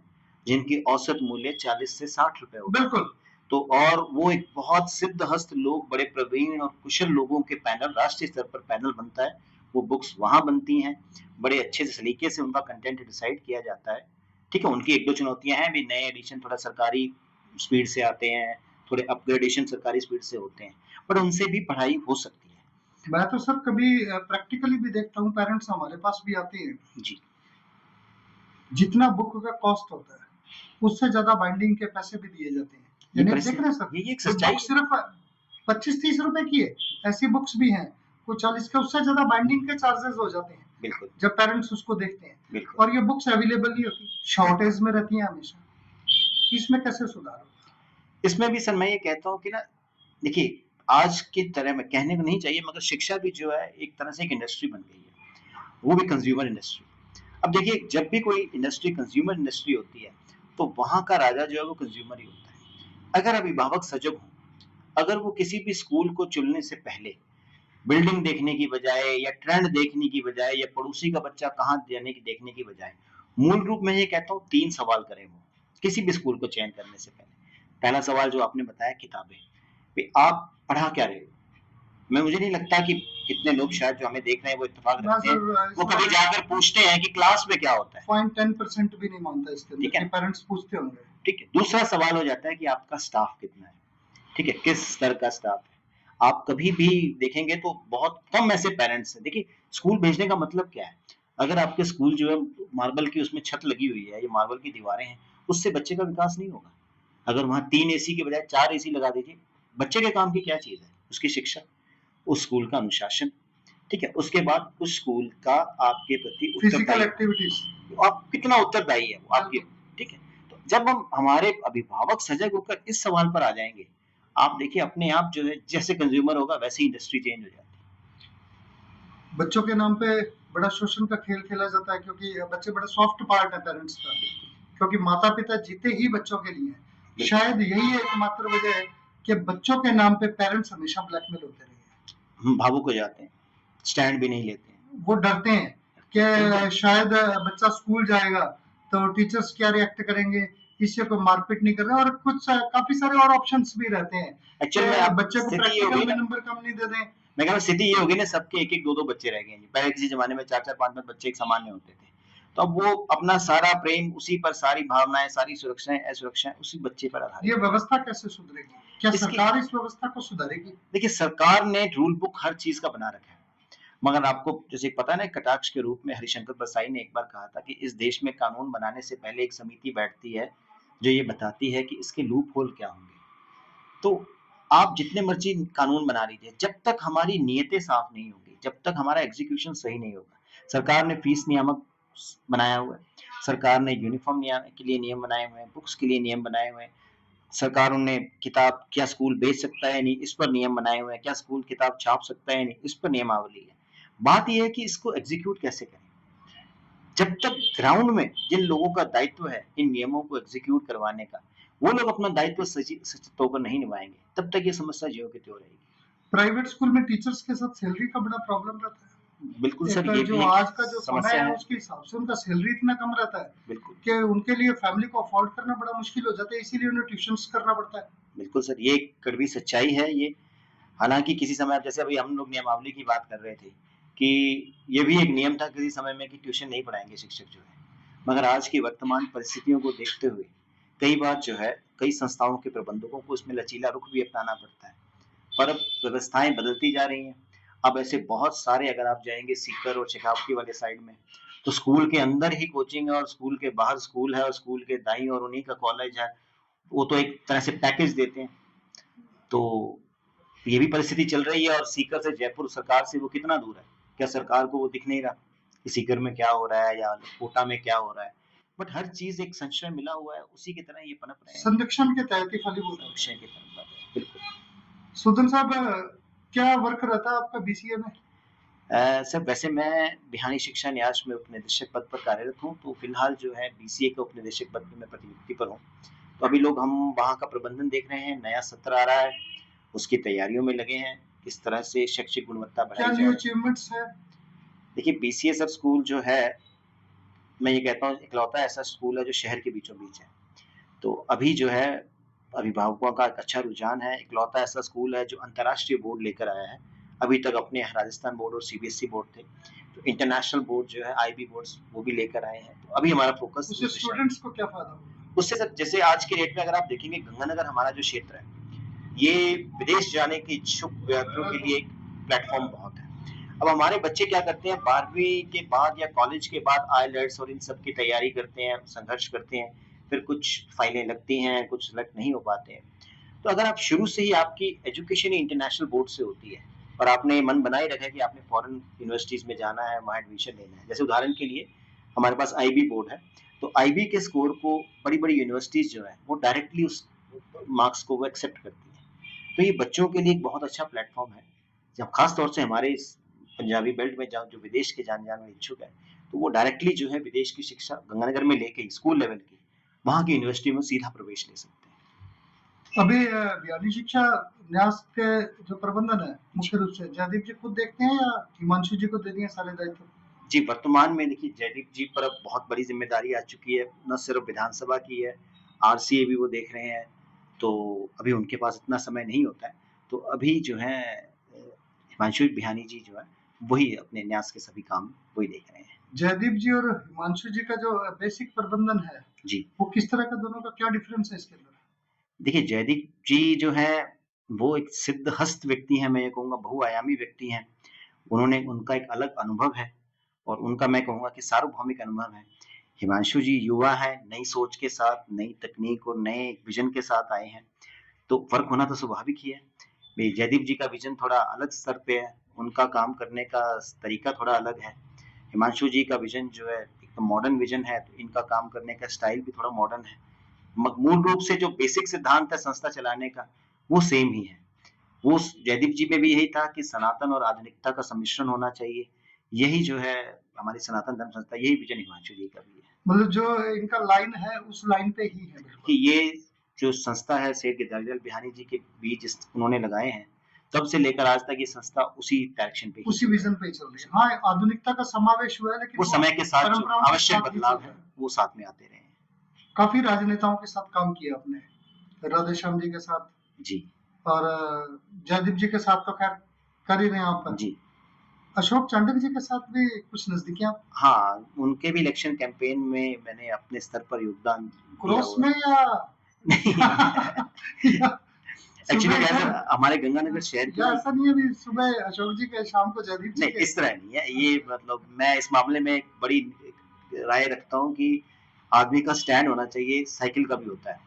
जिनकी औसत मूल्य 40 से 60 रुपए होता है। बिल्कुल। तो और वो एक बहुत सिद्धहस्त लोग, बड़े प्रवीण और कुशल लोगों के पैनल, राष्ट्रीय स्तर पर पैनल बनता है, वो बुक्स वहाँ बनती हैं, बड़े अच्छे से सलीके से उनका कंटेंट डिसाइड किया जाता है। ठीक है, उनकी 1-2 चुनौतियाँ हैं, अभी नए एडिशन थोड़ा सरकारी स्पीड से आते हैं, थोड़े अपग्रेडेशन सरकारी स्पीड से होते हैं, बट उनसे भी पढ़ाई हो सकती है। मैं तो सर कभी प्रैक्टिकली भी देखता हूँ, पेरेंट्स हमारे पास भी आते हैं, जी, जितना बुक का कॉस्ट होता है उससे ज्यादा बाइंडिंग के पैसे भी दिए जाते हैं। ये यानी आप देख परिस्थिति, रहे हैं सर, ये एक कोई सच्चाई बुक है। सिर्फ 25-30 रुपए की है, ऐसी बुक्स भी हैं, कोई 40 के, उससे ज्यादा बाइंडिंग के चार्जेस हो जाते हैं बिल्कुल, जब पेरेंट्स उसको देखते हैं। बिल्कुल। और ये बुक्स अवेलेबल नहीं होती, शॉर्टेज में रहती हैं हमेशा। इसमें कैसे सुधार होगा? इसमें भी सर मैं ये कहता हूँ कि ना, देखिए, आज की तरह में कहने को नहीं चाहिए, मगर शिक्षा भी जो है एक तरह से एक इंडस्ट्री बन गई है, वो भी कंज्यूमर इंडस्ट्री। अब देखिए, जब भी कोई इंडस्ट्री कंज्यूमर इंडस्ट्री होती है, तो वहाँ का राजा जो है वो कंज्यूमर ही होता है। अगर अभिभावक सजग हों, अगर वो किसी भी स्कूल को चुनने से पहले बिल्डिंग देखने की बजाय या ट्रेंड देखने की बजाय या पड़ोसी का बच्चा कहाँ जाने की देखने की बजाय, मूल रूप में ये कहता हूँ 3 सवाल करें वो, किसी भी स्कूल को चयन करने से पहले। पहला सवाल जो आपने बताया, किताबें, भाई आप पढ़ा क्या रहे हो? मैं मुझे नहीं लगता कि कितने लोग शायद जो हमें देख रहे हैं वो इत्तेफाक ना रखते हैं, सर, वो कभी जाकर पूछते हैं कि क्लास में क्या होता है। 0.10% भी नहीं मानता इसके ठीक अंदर है, कि पेरेंट्स पूछते होंगे। ठीक है। दूसरा सवाल हो जाता है कि आपका स्टाफ कितना है, ठीक है, किस स्तर का स्टाफ है। आप कभी भी देखेंगे तो बहुत कम ऐसे पेरेंट्स हैं, देखिए, स्कूल भेजने का मतलब क्या है? अगर आपके स्कूल जो है मार्बल की उसमें छत लगी हुई है या मार्बल की दीवारें हैं, उससे बच्चे का विकास नहीं होगा। अगर वहाँ 3 एसी की बजाय 4 एसी लगा दीजिए, बच्चे के काम की क्या चीज़ है? उसकी शिक्षा, उस स्कूल का अनुशासन, ठीक है, उसके बाद उस स्कूल का आपके प्रति फिजिकल उत्तरदायित्व, एक्टिविटीज। आप कितना उत्तरदायी है वो आपके, ठीक है। तो जब हम हमारे अभिभावक सजग होकर इस सवाल पर आ जाएंगे, आप देखिए अपने आप जो है जैसे कंज्यूमर होगा वैसे इंडस्ट्री चेंज हो जाती बच्चों के नाम पे बड़ा शोषण का खेल खेला जाता है, क्योंकि बच्चे बड़ा सॉफ्ट पार्ट है पेरेंट्स का, क्योंकि माता पिता जीते ही बच्चों के लिए हैं। शायद यही एकमात्र वजह है कि बच्चों के नाम पे पेरेंट्स हमेशा ब्लैकमेल होते रहे हैं। है। हम भावुक हो जाते हैं, स्टैंड भी नहीं लेते हैं। वो डरते हैं कि शायद बच्चा स्कूल जाएगा तो टीचर्स क्या रिएक्ट करेंगे, इससे कोई मारपीट नहीं कर रहे, और कुछ काफी सारे और ऑप्शंस भी रहते हैं एक्चुअल में कि आप बच्चे को स्थिति ये प्रैक्टिकल होगी में ना, नंबर कम नहीं दे दें। मैं कह रहा हूँ स्थिति ये होगी ना, सबके एक एक दो दो बच्चे रह गए हैं। पहले किसी जमाने में 4-4 5-5 बच्चे एक सामान्य होते थे, तो अब वो अपना सारा प्रेम उसी पर, सारी भावनाएं, सारी सुरक्षाएं असुरक्षाएं उसी बच्चे पर आधारित। ये व्यवस्था कैसे सुधरेगी? क्या इसकी, सरकार इस व्यवस्था को सुधारेगी? देखिए, सरकार ने रूल बुक हर चीज का बना रखा है, मगर आपको जैसे पता है ना, कटाक्ष के रूप में हरिशंकर प्रसाई ने एक बार कहा था कि इस देश में कानून बनाने से पहले एक समिति बैठती है जो ये बताती है कि इसके लूप होल क्या होंगे। तो आप जितने मर्जी कानून बना लीजिए, जब तक हमारी नीयतें साफ नहीं होगी, जब तक हमारा एग्जीक्यूशन सही नहीं होगा। सरकार ने फीस नियामक बनाया हुआ है, सरकार ने यूनिफॉर्म के लिए नियम बनाए हुए हैं, बुक्स के लिए नियम बनाए हुए हैं, सरकारों ने किताब क्या स्कूल बेच सकता है नहीं, इस पर नियम बनाए हुए हैं, क्या स्कूल किताब छाप सकता है नहीं, इस पर नियमावली है। बात यह है कि इसको एग्जीक्यूट कैसे करें। जब तक ग्राउंड में जिन लोगों का दायित्व है इन नियमों को एग्जीक्यूट करवाने का, वो लोग अपना दायित्व सचित होकर नहीं निभाएंगे, तब तक ये समस्या ज्यों की त्यों रहेगी। प्राइवेट स्कूल में टीचर्स के साथ सैलरी का बड़ा प्रॉब्लम रहता है। बिल्कुल सर, एक ये जो भी आज का जो एक समय समस्या है है। उसके हिसाब से उनका सैलरी इतना कम रहता है बिल्कुल, कि उनके लिए फैमिली को अफोर्ड करना बड़ा मुश्किल हो जाता है, इसीलिए उन्हें ट्यूशंस करना पड़ता है। बिल्कुल सर, ये एक कड़वी सच्चाई है ये। हालांकि किसी समय, जैसे अभी हम लोग नियमावली की बात कर रहे थे, कि ये भी एक नियम था किसी समय में कि ट्यूशन नहीं पढ़ाएंगे शिक्षक जो है, मगर आज की वर्तमान परिस्थितियों को देखते हुए कई बार जो है कई संस्थाओं के प्रबंधकों को इसमें लचीला रुख भी अपनाना पड़ता है। पर अब व्यवस्थाएं बदलती जा रही हैं। अब ऐसे बहुत सारे, अगर आप जाएंगे सीकर और शेखावटी वाले साइड में, तो स्कूल के अंदर ही कोचिंग है और स्कूल के बाहर स्कूल है और स्कूल के दाई और उन्हीं का कॉलेज है। वो तो एक तरह से पैकेज देते हैं। तो ये भी परिस्थिति चल रही है, और सीकर से जयपुर सरकार से वो कितना दूर है? क्या सरकार को वो दिख नहीं रहा कि सीकर में क्या हो रहा है या कोटा में क्या हो रहा है? बट हर चीज एक संशय मिला हुआ है, उसी की तरह ये पनप रहे हैं। संरक्षण के तहत ही फलीभूत होता संशय है। के पनप रहे हैं। बिल्कुल। सुदन साहब, क्या वर्क रहता है आपका बीसीए में? सर वैसे मैं बिहानी शिक्षा न्यास में उपनिदेशक पद पर कार्यरत हूँ, तो फिलहाल जो है बीसीए के उपनिदेशक पद पे मैं प्रतिनियुक्ति पर हूँ। तो अभी लोग हम वहाँ का प्रबंधन देख रहे हैं, नया सत्र आ रहा है, उसकी तैयारियों में लगे हैं, किस तरह से शैक्षिक गुणवत्ता क्या बढ़ाई न्यू जाए। अचीवमेंट्स है? देखिए बीसीए सर स्कूल जो है, मैं ये कहता हूँ इकलौता ऐसा स्कूल है जो शहर के बीचों-बीच है। तो अभी जो है अभिभावकों का एक अच्छा रुझान है, इकलौता ऐसा स्कूल है जो अंतर्राष्ट्रीय बोर्ड लेकर आया है। अभी तक अपने यहाँ राजस्थान बोर्ड और सीबीएसई बोर्ड थे। तो इंटरनेशनल बोर्ड जो है आईबी बोर्ड्स वो भी लेकर आए हैं। तो अभी हमारा फोकस उससे उस दिशा में। स्टूडेंट्स को क्या फायदा होगा? उससे सर जैसे आज के डेट में अगर आप देखेंगे गंगानगर हमारा जो क्षेत्र है, ये विदेश जाने के इच्छुक यात्रियों के लिए एक प्लेटफ़ॉर्म बहुत है। अब हमारे बच्चे क्या करते हैं 12वीं के बाद या कॉलेज के बाद आइलेट्स और इन सब की तैयारी करते हैं, संघर्ष करते हैं, फिर कुछ फाइलें लगती हैं, कुछ सेलेक्ट नहीं हो पाते हैं। तो अगर आप शुरू से ही आपकी एजुकेशन ही इंटरनेशनल बोर्ड से होती है और आपने मन बना ही रखा है कि आपने फॉरेन यूनिवर्सिटीज़ में जाना है, वहाँ एडमिशन लेना है। जैसे उदाहरण के लिए हमारे पास आईबी बोर्ड है, तो आईबी के स्कोर को बड़ी-बड़ी यूनिवर्सिटीज़ जो हैं, वो डायरेक्टली उस मार्क्स को वो एक्सेप्ट करती हैं। तो ये बच्चों के लिए एक बहुत अच्छा प्लेटफ़ॉर्म है। जब ख़ास तौर से हमारे इस पंजाबी बेल्ट में जहाँ जो विदेश के जाने-जाने में इच्छुक है, तो वो डायरेक्टली जो है विदेश की शिक्षा गंगानगर में लेके स्कूल लेवल की, वहाँ की यूनिवर्सिटी में सीधा प्रवेश ले सकते हैं। अभी बिहानी शिक्षा न्यास के जो प्रबंधन है जी। मुख्य रूप से जयदीप जी खुद देखते हैं या हिमांशु जी को दे दिए सारे दायित्व? जी, वर्तमान में देखिए जयदीप जी पर अब बहुत बड़ी ज़िम्मेदारी आ चुकी है, ना सिर्फ़ विधानसभा की है, आरसीए भी वो देख रहे हैं, तो अभी उनके पास इतना समय नहीं होता है। तो अभी जो है हिमांशु बिहानी जी जो है, वही अपने न्यास के सभी काम वही देख रहे हैं। जयदीप जी और हिमांशु जी का जो बेसिक प्रबंधन है जी, वो किस तरह का, दोनों का क्या डिफरेंस है इसके अंदर? देखिए जयदीप जी जो हैं, वो एक सिद्धहस्त व्यक्ति हैं, मैं ये कहूँगा बहुआयामी व्यक्ति हैं। उन्होंने उनका एक अलग अनुभव है और उनका मैं कहूँगा कि सार्वभौमिक अनुभव है। हिमांशु जी युवा हैं, नई सोच के साथ, नई तकनीक और नए विज़न के साथ आए हैं, तो फ़र्क होना तो स्वाभाविक ही है। भई जयदीप जी का विज़न थोड़ा अलग स्तर पे है, उनका काम करने का तरीका थोड़ा अलग है। हिमांशु जी का विज़न जो है एकदम मॉडर्न विज़न है, तो इनका काम करने का स्टाइल भी थोड़ा मॉडर्न है। मूल रूप से जो बेसिक सिद्धांत है संस्था चलाने का, वो सेम ही है। वो जयदीप जी में भी यही था कि सनातन और आधुनिकता का सम्मिश्रण होना चाहिए। यही जो है हमारी सनातन धर्म संस्था, यही विजन हिमांशु जी का भी है मतलब जो इनका लाइन है उस लाइन पे ही है कि बिल्कुल। ये जो संस्था है सेठ गिरधारीलाल बिहानी जी के बीज उन्होंने लगाए हैं, तब से लेकर आज तक ये संस्था उसी डायरेक्शन पे ही उसी चल रही विजन पे ही चल रही है। हाँ, आधुनिकता का समावेश हुआ है वो लेकिन वो समय के साथ जो परंपराओं के आवश्यक साथ ही चल बदलाव रहा हैं, है। वो साथ में आते रहे हैं। काफी राजनेताओं के साथ काम किया आपने, राधेश्याम जी के साथ जी, और जयदीप जी के साथ तो खैर कर ही रहे हैं आप। जी। अशोक चांडक जी के साथ भी कुछ नजदीकियां? हाँ, उनके भी इलेक्शन कैंपेन में मैंने अपने स्तर पर योगदान दिया क्रॉस हुआ में है। या नहीं या एक्चुअली सुबह क्या है इधर, सर, हमारे गंगानगर शहर की या ना ऐसा नहीं है अभी सुबह अशोक जी के शाम को जयदीप जी नहीं, के? इस तरह नहीं है। ये मतलब मैं इस मामले में एक बड़ी राय रखता हूँ कि आदमी का स्टैंड होना चाहिए, साइकिल का भी होता है,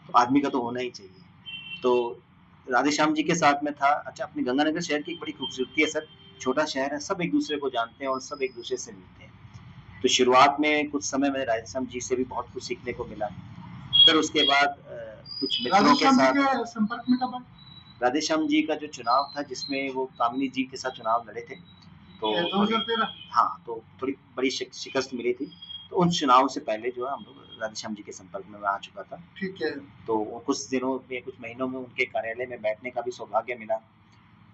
तो आदमी का तो होना ही चाहिए। तो राधेश्याम जी के साथ में था। अच्छा, अपने गंगानगर शहर की एक बड़ी खूबसूरती है सर, छोटा शहर है, सब एक-दूसरे को जानते हैं और सब एक-दूसरे से मिलते हैं। तो शुरुआत में कुछ समय में राधेश्याम जी से भी बहुत कुछ सीखने को मिला। फिर उसके बाद कुछ मित्रों के राधेश्याम जी साथ के संपर्क में कब आए? राधेश्याम जी का जो चुनाव था जिसमें वो कामिनी जी के साथ चुनाव लड़े थे, तो थोड़ी 2013? हाँ, तो थोड़ी बड़ी शिकस्त मिली थी। तो उन चुनाव से पहले जो है हम लोग राधेश्याम जी के संपर्क में मैं आ चुका था। ठीक है। तो कुछ दिनों में, कुछ महीनों में उनके कार्यालय में बैठने का भी सौभाग्य मिला।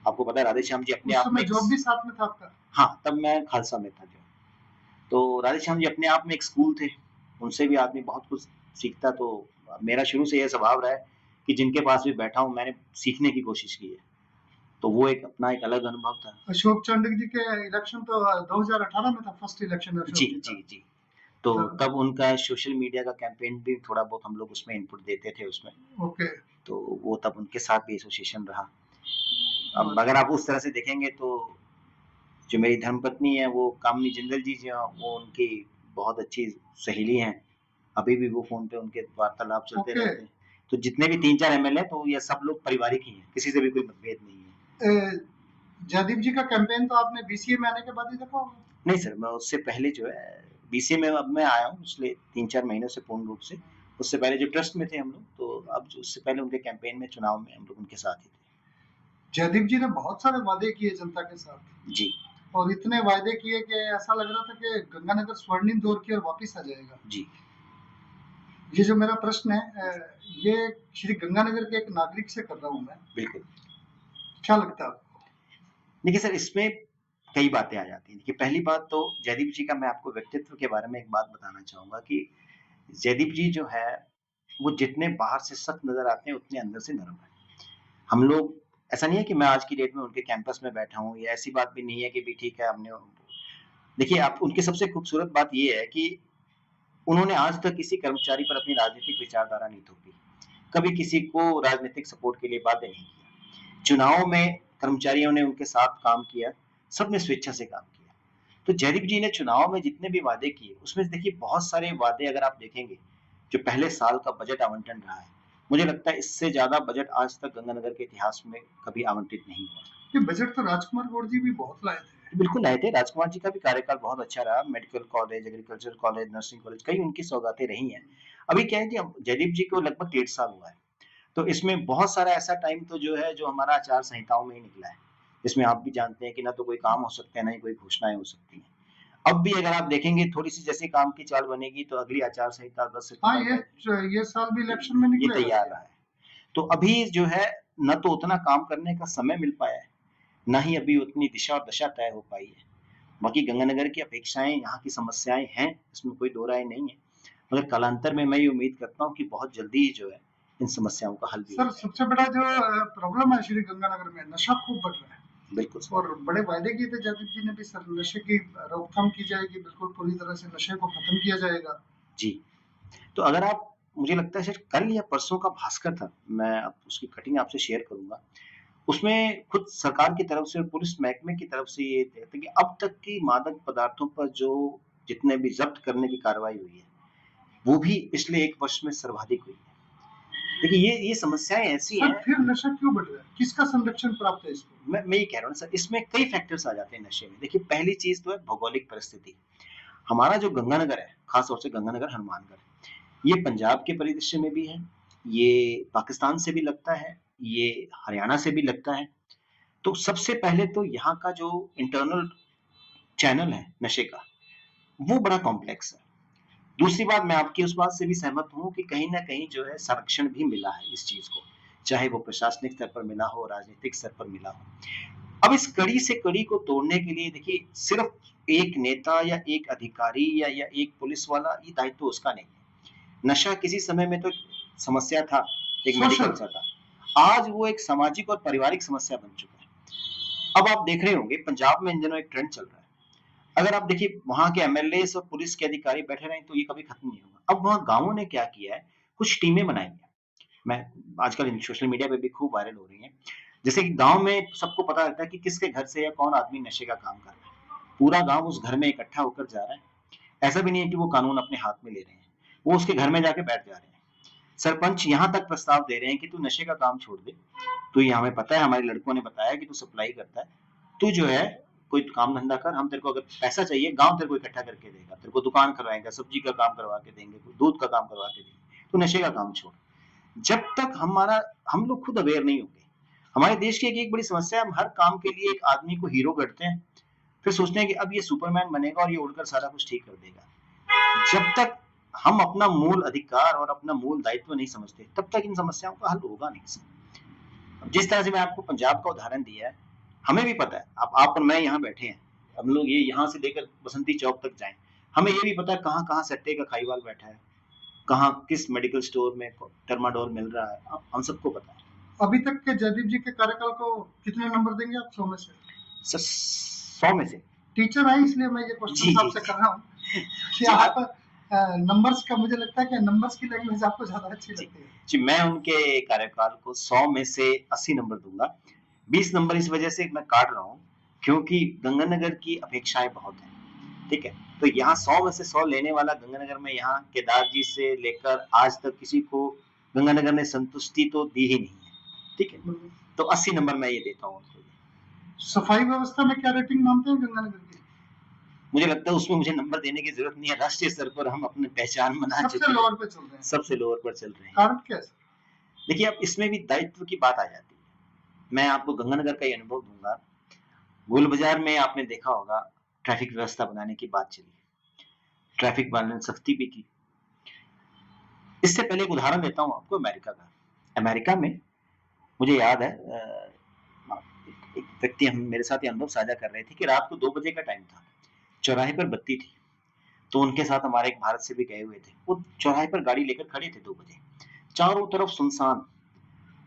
आपको पता है राधेश्याम जी अपने उस आप में समय एक जॉब भी साथ में था आपका? हाँ, तब मैं खालसा में था जो। तो राधेश्याम जी अपने आप में एक स्कूल थे। उनसे भी आदमी बहुत कुछ सीखता। तो मेरा शुरू से ये स्वभाव रहा है कि जिनके पास भी बैठा हूँ मैंने सीखने की कोशिश की है। तो वो एक अपना एक अलग अनुभव था। अशोक चांडक जी के इलेक्शन तो 2018 में था, फर्स्ट इलेक्शन जी, अशोक जी जी, का। जी। तो तो तब उनका सोशल मीडिया का कैंपेन भी थोड़ा बहुत हम लोग उसमें इनपुट देते थे उसमें। ओके। तो वो तब उनके साथ भी एसोसिएशन रहा। अब अगर आप उस तरह से देखेंगे तो जो मेरी धर्मपत्नी है वो कामिनी जिंदल जी जो हैं वो उनकी बहुत अच्छी सहेली हैं। अभी भी वो फ़ोन पे उनके वार्तालाप चलते ओके। रहते हैं। तो जितने भी 3-4 एमएलए तो ये सब लोग पारिवारिक ही हैं, किसी से भी कोई मतभेद नहीं है। जयदीप जी का कैंपेन तो आपने बीसीए में आने के बाद ही देखा होगा? नहीं सर, मैं उससे पहले जो है बीसीए में अब मैं आया हूँ पिछले 3-4 महीनों से पूर्ण रूप से। उससे पहले जो ट्रस्ट में थे हम लोग, तो अब जो उससे पहले उनके कैंपेन में, चुनाव में हम लोग उनके साथ ही थे। जयदीप जी ने बहुत सारे वादे किए जनता के साथ। जी। और इतने वायदे किए कि ऐसा लग रहा था कि गंगानगर स्वर्णिम दौर की ओर वापिस आ जाएगा। जी। ये जो मेरा प्रश्न है ये श्री गंगानगर के एक नागरिक से कर रहा हूँ मैं। बिल्कुल। क्या लगता है आपको? देखिए सर, इसमें कई बातें आ जाती हैं। देखिए, पहली बात तो जयदीप जी का मैं आपको व्यक्तित्व के बारे में एक बात बताना चाहूँगा कि जयदीप जी जो है, वो जितने बाहर से सख्त नज़र आते हैं, उतने अंदर से नरम हैं। हम लोग, ऐसा नहीं है कि मैं आज की डेट में उनके कैंपस में बैठा हूँ, या ऐसी बात भी नहीं है कि भी ठीक है हमने, देखिए आप, उनकी सबसे खूबसूरत बात ये है कि उन्होंने आज तक किसी कर्मचारी पर अपनी राजनीतिक विचारधारा नहीं थोपी। कभी किसी को राजनीतिक सपोर्ट के लिए बाध्य नहीं किया। चुनाव में कर्मचारियों ने उनके साथ काम किया, सबने स्वेच्छा से काम किया। तो जयदीप जी ने चुनाव में जितने भी वादे किए, उसमें देखिए बहुत सारे वादे अगर आप देखेंगे, जो पहले साल का बजट आवंटन रहा है, मुझे लगता है इससे ज्यादा बजट आज तक गंगानगर के इतिहास में कभी आवंटित नहीं हुआ। ये बजट तो राजकुमार गौड़ जी भी बहुत लाए थे। बिल्कुल लाए थे, राजकुमार जी का भी कार्यकाल बहुत अच्छा रहा। Medical college, agriculture college, nursing college, कई उनकी सौगातें रही हैं। अभी क्या है कि अब जयदीप जी को लगभग 1.5 साल हुआ है, तो इसमें बहुत सारा ऐसा टाइम तो जो है, जो हमारा आचार संहिताओं में ही निकला है, जिसमें आप भी जानते हैं कि ना तो कोई काम हो सकता है, ना ही कोई घोषणाएं हो सकती हैं। अब भी अगर आप देखेंगे, थोड़ी सी जैसे काम की चाल बनेगी, तो अगली आचार संहिता 10 हाँ, सितंबर में ये साल भी इलेक्शन में ये निकलेगा तैयार ये। रहा है। तो अभी जो है, न तो उतना काम करने का समय मिल पाया है, ना ही अभी उतनी दिशा और दशा तय हो पाई है। बाकी गंगानगर की अपेक्षाएं, यहाँ की समस्याएं हैं, इसमें कोई दो राय नहीं है, मगर कालांतर में मैं ये उम्मीद करता हूँ कि बहुत जल्दी ही जो है, इन समस्याओं का हल भी हो सर जाएगा। सबसे बड़ा जो प्रॉब्लम है श्री गंगानगर में, नशा खूब बढ़ रहा है। बिल्कुल सर। और बड़े वायदे किए थे जयदीप जी ने भी, सर नशे की रोकथाम की जाएगी, बिल्कुल पूरी तरह से नशे को खत्म किया जाएगा। जी, तो अगर आप, मुझे लगता है शायद कल या परसों का भास्कर था, मैं अब उसकी कटिंग आपसे शेयर करूंगा। उसमें खुद सरकार की तरफ से और पुलिस महकमे की तरफ से ये कहते हैं कि अब तक की मादक पदार्थों पर जो जितने भी जब्त करने की कार्रवाई हुई है, वो भी पिछले 1 वर्ष में सर्वाधिक हुई है। देखिए, ये समस्याएं ऐसी सर हैं। फिर नशा क्यों बढ़ रहा है? किसका संरक्षण प्राप्त है इसको? मैं ये कह रहा हूँ सर, इसमें कई फैक्टर्स आ जाते हैं नशे में। देखिए, पहली चीज तो है भौगोलिक परिस्थिति। हमारा जो गंगानगर है, खास तौर से गंगानगर हनुमानगढ़, ये पंजाब के परिदृश्य में भी है, ये पाकिस्तान से भी लगता है, ये हरियाणा से भी लगता है। तो सबसे पहले तो यहाँ का जो इंटरनल चैनल है नशे का, वो बड़ा कॉम्प्लेक्स है। दूसरी बात, मैं आपकी उस बात से भी सहमत हूँ कि कहीं ना कहीं जो है संरक्षण भी मिला है इस चीज को, चाहे वो प्रशासनिक स्तर पर मिला हो, राजनीतिक स्तर पर मिला हो। अब इस कड़ी से कड़ी को तोड़ने के लिए देखिए, सिर्फ एक नेता या एक अधिकारी या एक पुलिस वाला, ये दायित्व तो उसका नहीं है। नशा किसी समय में तो समस्या था, एक मेडिकल सोशल। सा था, आज वो एक सामाजिक और पारिवारिक समस्या बन चुका है। अब आप देख रहे होंगे, पंजाब में इन दिनों एक ट्रेंड चल रहा है, अगर आप देखिए वहां के एमएलए और पुलिस के अधिकारी बैठे रहे तो ये कभी खत्म नहीं होगा। अब वहां गांवों ने क्या किया है, कुछ टीमें बनाई हैं, मैं आजकल सोशल मीडिया पे भी खूब वायरल हो रही हैं। जैसे कि गांव में सबको पता रहता है कि किसके घर से या कौन आदमी नशे का काम कर रहा है, पूरा गांव उस घर में इकट्ठा होकर जा रहा है। ऐसा भी नहीं है कि वो कानून अपने हाथ में ले रहे हैं, वो उसके घर में जाके बैठ जा रहे हैं। सरपंच यहाँ तक प्रस्ताव दे रहे हैं कि तू नशे का काम छोड़ दे, तो ये हमें पता है, हमारे लड़कों ने बताया कि तू सप्लाई करता है, तू जो है कोई काम धंधा कर, हम तेरे को अगर पैसा चाहिए, गांव तेरे को इकट्ठा करके देगा, तेरे को दुकान करवाएगा, सब्जी का काम करवा के देंगे, दूध का काम करवा के देंगे, तो नशे का काम छोड़। जब तक हम लोग खुद अवेयर नहीं होंगे, हमारे देश की एक बड़ी समस्या है, हम हर काम के लिए एक आदमी को हीरो करते हैं, फिर सोचते हैं कि अब ये सुपरमैन बनेगा और ये उड़कर सारा कुछ ठीक कर देगा। जब तक हम अपना मूल अधिकार और अपना मूल दायित्व नहीं समझते, तब तक इन समस्याओं का हल होगा नहीं सर। जिस तरह से मैं आपको पंजाब का उदाहरण दिया है, हमें भी पता है, आप और मैं यहाँ बैठे हैं, हम लोग ये यहाँ से लेकर बसंती चौक तक जाएं, हमें ये भी पता है कहाँ कहाँ सट्टे का खाईवाल बैठा है, कहाँ किस मेडिकल स्टोर में टर्माडोल मिल रहा है, हम सबको पता है। अभी तक के जयदीप जी के कार्यकाल को कितने नंबर देंगे आप 100 में से? सर 100 में से। टीचर है इसलिए मैं ये क्वेश्चन आपसे कर रहा हूँ कि जी, आप नंबर्स का, मुझे लगता है कि नंबर्स की लैंग्वेज आपको ज्यादा अच्छी जी, लगती है। जी, मैं उनके कार्यकाल को 100 में से 80 नंबर दूंगा। 20 नंबर इस वजह से मैं काट रहा हूँ क्योंकि गंगानगर की अपेक्षाएं बहुत हैं, ठीक है, तो यहाँ 100 में से 100 लेने वाला गंगानगर में, यहाँ केदार जी से लेकर आज तक किसी को गंगानगर ने संतुष्टि तो दी ही नहीं है, ठीक है, तो 80 नंबर मैं ये देता हूँ। सफाई व्यवस्था में क्या रेटिंग मानते हैं गंगानगर की? मुझे लगता है उसमें मुझे नंबर देने की जरूरत नहीं है, राष्ट्रीय स्तर पर हम अपनी पहचान बना चुके सबसे हैं, लोअर पे चल रहे हैं, सबसे लोअर पर चल रहे हैं। कारण क्या है? देखिए, अब इसमें भी दायित्व की बात आ जाती है। मैं आपको गंगानगर का ही अनुभव दूंगा। गोल बाजार में आपने देखा होगा ट्रैफिक व्यवस्था बनाने की बात चली, ट्रैफिक वालों ने सख्ती भी की। इससे पहले एक उदाहरण देता हूँ आपको अमेरिका का। अमेरिका में मुझे याद है एक व्यक्ति हम मेरे साथ ये अनुभव साझा कर रहे थे कि रात को 2 बजे का टाइम था, चौराहे पर बत्ती थी, तो उनके साथ हमारे एक भारत से भी गए हुए थे। वो चौराहे पर गाड़ी लेकर खड़े थे 2 बजे, चारों तरफ सुनसान,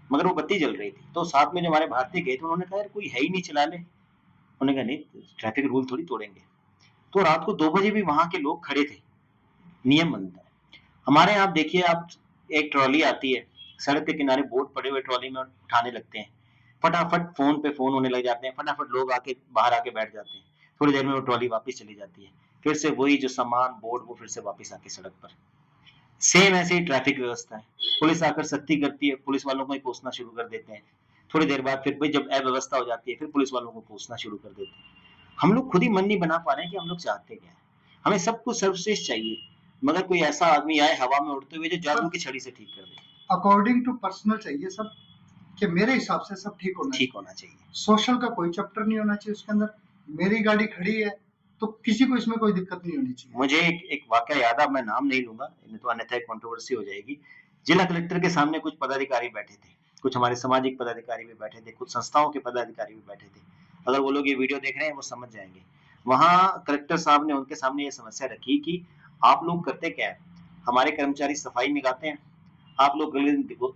मगर वो बत्ती जल रही थी। तो साथ में जो हमारे भारतीय गए थे उन्होंने कहा यार कोई है ही नहीं, चला ले। उन्होंने कहा नहीं, ट्रैफिक रूल थोड़ी तोड़ेंगे। तो रात को 2 बजे भी वहां के लोग खड़े थे, नियम बनता है। हमारे यहाँ आप देखिए, आप एक ट्रॉली आती है, सड़क के किनारे बोर्ड पड़े हुए ट्रॉली में उठाने लगते हैं, फटाफट फोन पे फोन होने लग जाते हैं, फटाफट लोग आके बाहर आके बैठ जाते हैं, थोड़ी देर में वो ट्रॉली वापस चली जाती है, फिर से वही जो सामान बोर्ड वो फिर से वापस आके सड़क पर। सेम ऐसे ही ट्रैफिक व्यवस्था है, पुलिस आकर सख्ती करती है, पुलिस वालों को ही कोसना शुरू कर देते हैं, थोड़ी देर बाद फिर जब अव्यवस्था हो जाती है फिर पुलिस वालों को कोसना शुरू कर देते हैं। हम लोग खुद ही मन नहीं बना पा रहे हैं कि हम लोग चाहते क्या है। हमें सब कुछ सर्वश्रेष्ठ चाहिए, मगर कोई ऐसा आदमी आए हवा में उड़ते हुए जो जादू की छड़ी से ठीक कर दे। अकॉर्डिंग टू पर्सनल चाहिए सब, कि मेरे हिसाब से सब ठीक होना चाहिए। सोशल का कोई चैप्टर नहीं होना चाहिए उसके अंदर। मेरी गाड़ी खड़ी है तो किसी को इसमें कोई दिक्कत नहीं होनी चाहिए। मुझे एक वाकया याद है, मैं नाम नहीं लूंगा, नहीं तो अन्यथा कंट्रोवर्सी हो जाएगी। जिला कलेक्टर के सामने कुछ पदाधिकारी बैठे थे, कुछ हमारे सामाजिक पदाधिकारी भी बैठे थे, कुछ संस्थाओं के पदाधिकारी भी बैठे थे। अगर वो लोग ये वीडियो देख रहे हैं वो समझ जाएंगे। वहां कलेक्टर साहब ने उनके सामने ये समस्या रखी कि आप लोग करते क्या है, हमारे कर्मचारी सफाई निकालते हैं, आप लोग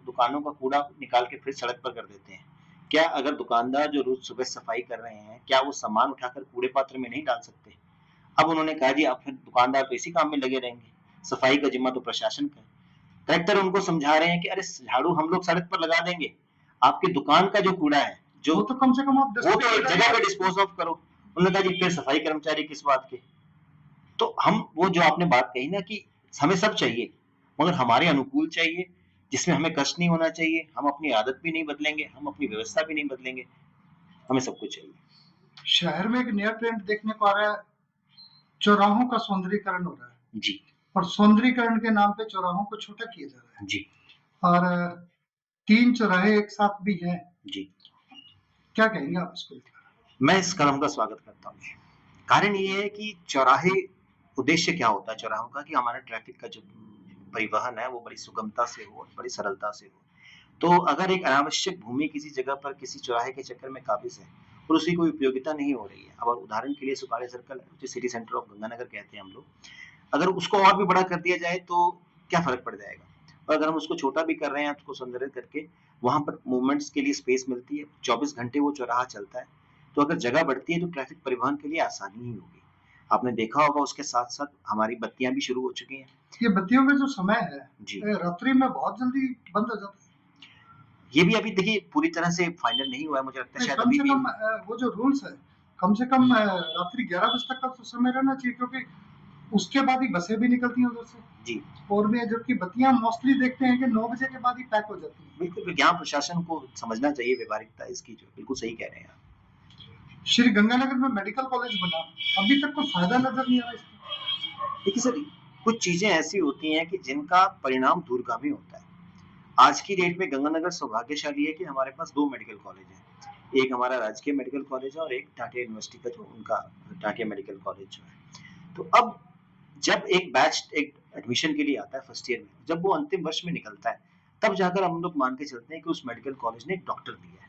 दुकानों का कूड़ा निकाल के फिर सड़क पर कर देते हैं। क्या अगर दुकानदार जो रोज सुबह सफाई कर रहे हैं, क्या वो सामान उठाकर कूड़े पात्र में नहीं डाल सकते? अब उन्होंने कहा जी आप फिर दुकानदार तो इसी काम में लगे रहेंगे, सफाई का जिम्मा तो प्रशासन का है। कलेक्टर उनको समझा रहे हैं कि अरे झाड़ू हम लोग सड़क पर लगा देंगे, आपकी दुकान का जो कूड़ा है जो वो तो कम से कम आप वो तो एक जगह पे डिस्पोज ऑफ करो। उन्होंने कहा जी फिर सफाई कर्मचारी किस बात के? तो हम वो जो आपने बात कही ना कि हमें सब चाहिए, मगर हमारे अनुकूल चाहिए, जिसमें हमें कष्ट नहीं होना चाहिए, हम अपनी आदत भी नहीं बदलेंगे, हम अपनी व्यवस्था भी नहीं बदलेंगे, हमें सब कुछ चाहिए। शहर में एक नया ट्रेंड देखने को आ रहा है, चौराहों का सौंदर्यीकरण हो रहा है जी, और सौंदर्यीकरण के नाम पे चौराहों को छोटा किया जा रहा है जी, और 3 चौराहे एक साथ भी हैं। जी। क्या कहेंगे आप इसको? मैं इस कदम का स्वागत करता हूँ। कारण ये है कि चौराहे, उद्देश्य क्या होता है चौराहों का कि हमारा ट्रैफिक का जो परिवहन है वो बड़ी सुगमता से हो, बड़ी सरलता से हो। तो अगर एक अनावश्यक भूमि किसी जगह पर किसी चौराहे के चक्कर में काबिज है और उसकी कोई उपयोगिता नहीं हो रही है, अब उदाहरण के लिए सुपारी सर्कल जो सिटी सेंटर ऑफ गंगानगर कहते हैं हम लोग, अगर उसको और भी बड़ा कर दिया जाए तो क्या फर्क पड़ जाएगा? और अगर हम उसको छोटा भी कर रहे हैं उसको सौंदर्य करके, वहां पर मूवमेंट्स के लिए स्पेस मिलती है, 24 घंटे वो चौराहा चलता है, तो अगर जगह बढ़ती है तो ट्रैफिक परिवहन के लिए आसानी ही होगी। आपने देखा होगा उसके साथ साथ हमारी बत्तियां भी शुरू हो चुकी हैं। ये बत्तियों का जो समय है जी, रात्रि में बहुत जल्दी बंद हो जाता है। ये भी अभी देखिए पूरी तरह से फाइनल नहीं हुआ है, मुझे लगता है शायद कम अभी से भी। कम वो जो रूल्स है, कम से कम रात्रि 11 बजे तक का तो समय रहना चाहिए, क्योंकि उसके बाद ही बसें भी निकलती हैं उधर से। जी, और भी जबकि बत्तियां मोस्टली देखते हैं कि 9 बजे के बाद ही पैक हो जाती हैं। बिल्कुल यहाँ प्रशासन को समझना चाहिए व्यवहारिकता इसकी, जो बिल्कुल सही कह रहे हैं आप। श्री गंगानगर में मेडिकल कॉलेज बना, अभी तक कोई फायदा नजर नहीं आ रहा इसका। देखिए सर, कुछ चीजें ऐसी होती हैं कि जिनका परिणाम दूरगामी होता है। आज की डेट में गंगानगर सौभाग्यशाली है कि हमारे पास 2 मेडिकल कॉलेज हैं। एक हमारा राजकीय मेडिकल कॉलेज है और एक टाटिया यूनिवर्सिटी का जो उनका टाटिया मेडिकल कॉलेज जो है। तो अब जब एक बैच एक एडमिशन के लिए आता है फर्स्ट ईयर में, जब वो अंतिम वर्ष में निकलता है, तब जाकर हम लोग मान के चलते हैं कि उस मेडिकल कॉलेज ने एक डॉक्टर दिया है।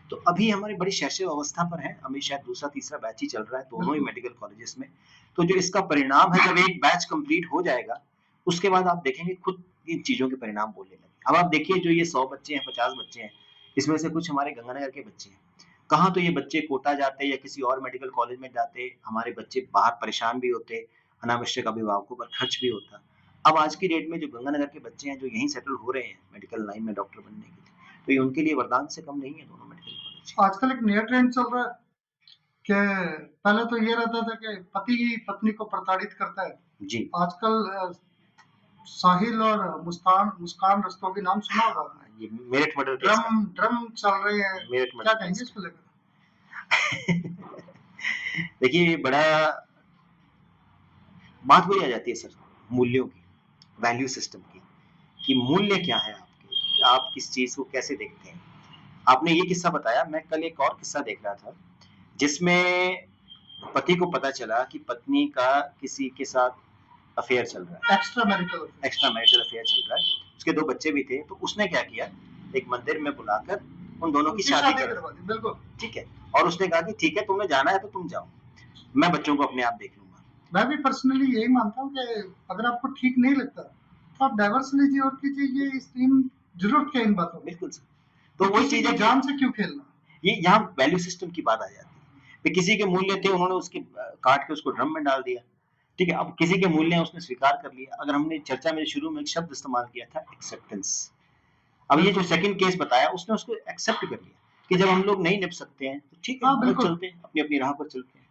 तो अभी हमारी बड़ी शैशव अवस्था पर है, अभी शायद दूसरा तीसरा बैच ही चल रहा है दोनों ही मेडिकल कॉलेजेस में। तो जो इसका परिणाम है, जब एक बैच कंप्लीट हो जाएगा उसके बाद आप देखेंगे खुद इन चीजों के परिणाम बोलने लगे। अब आप देखिए जो ये 100 बच्चे हैं, 50 बच्चे हैं, इसमें से कुछ हमारे गंगानगर के बच्चे हैं। कहाँ तो ये बच्चे कोटा जाते या किसी और मेडिकल कॉलेज में जाते, हमारे बच्चे बाहर परेशान भी होते, अनावश्यक अभिभावकों पर खर्च भी होता। अब आज की डेट में जो गंगानगर के बच्चे हैं जो यहीं सेटल हो रहे हैं मेडिकल लाइन में डॉक्टर बनने के लिए, तो ये उनके लिए वरदान से कम नहीं है दोनों मेडिकल कॉलेज। आजकल एक नया ट्रेंड चल रहा है कि पहले तो ये रहता था कि पति ही पत्नी को प्रताड़ित करता है। जी, आजकल साहिल और मुस्कान मुस्कान रस्तोगी नाम सुना होगा। ये मेरठ मर्डर केस का। ड्रम ड्रम चल रहे हैं, मेरठ क्या मर्डर कहेंगे केस इसको लेकर? देखिए ये बड़ा बात वही आ जाती है सर, मूल्यों की, वैल्यू सिस्टम की, कि मूल्य क्या है आपके, कि आप किस चीज को कैसे देखते हैं। आपने ये किस्सा बताया, मैं कल एक और किस्सा देख रहा था जिसमें पति को पता चला कि पत्नी का किसी के साथ अफेयर चल रहा है, एक्स्ट्रा मैरिटल अफेयर चल रहा है, उसके 2 बच्चे भी थे। तो उसने क्या किया, एक मंदिर में बुलाकर उन दोनों की शादी करवा दी। बिल्कुल ठीक है, और उसने कहा कि ठीक है, तुम्हें जाना है तो तुम जाओ, मैं बच्चों को अपने आप देख लूंगा। मैं भी पर्सनली यही मानता हूँ कि अगर आपको ठीक नहीं लगता तो आप डाइवर्स लीजिए और कीजिए। ये स्ट्रीम जरूरत क्या इन बातों की? बिल्कुल सर। तो वही चीज है, जान से क्यों खेलना? ये यहाँ वैल्यू सिस्टम की बात आ जाती है। तो किसी के मूल्य थे, उन्होंने उसके काट के उसको ड्रम में डाल दिया। ठीक है, अब किसी के मूल्य हैं, उसने स्वीकार कर लिया। अगर हमने चर्चा में शुरू में एक शब्द इस्तेमाल किया था, एक्सेप्टेंस। अब ये जो सेकंड केस बताया, उसने उसको एक्सेप्ट कर लिया कि जब हम लोग नहीं निभ सकते हैं तो ठीक है, हाँ, हम लोग बिल्कुल। चलते हैं, अपनी अपनी राह पर चलते हैं।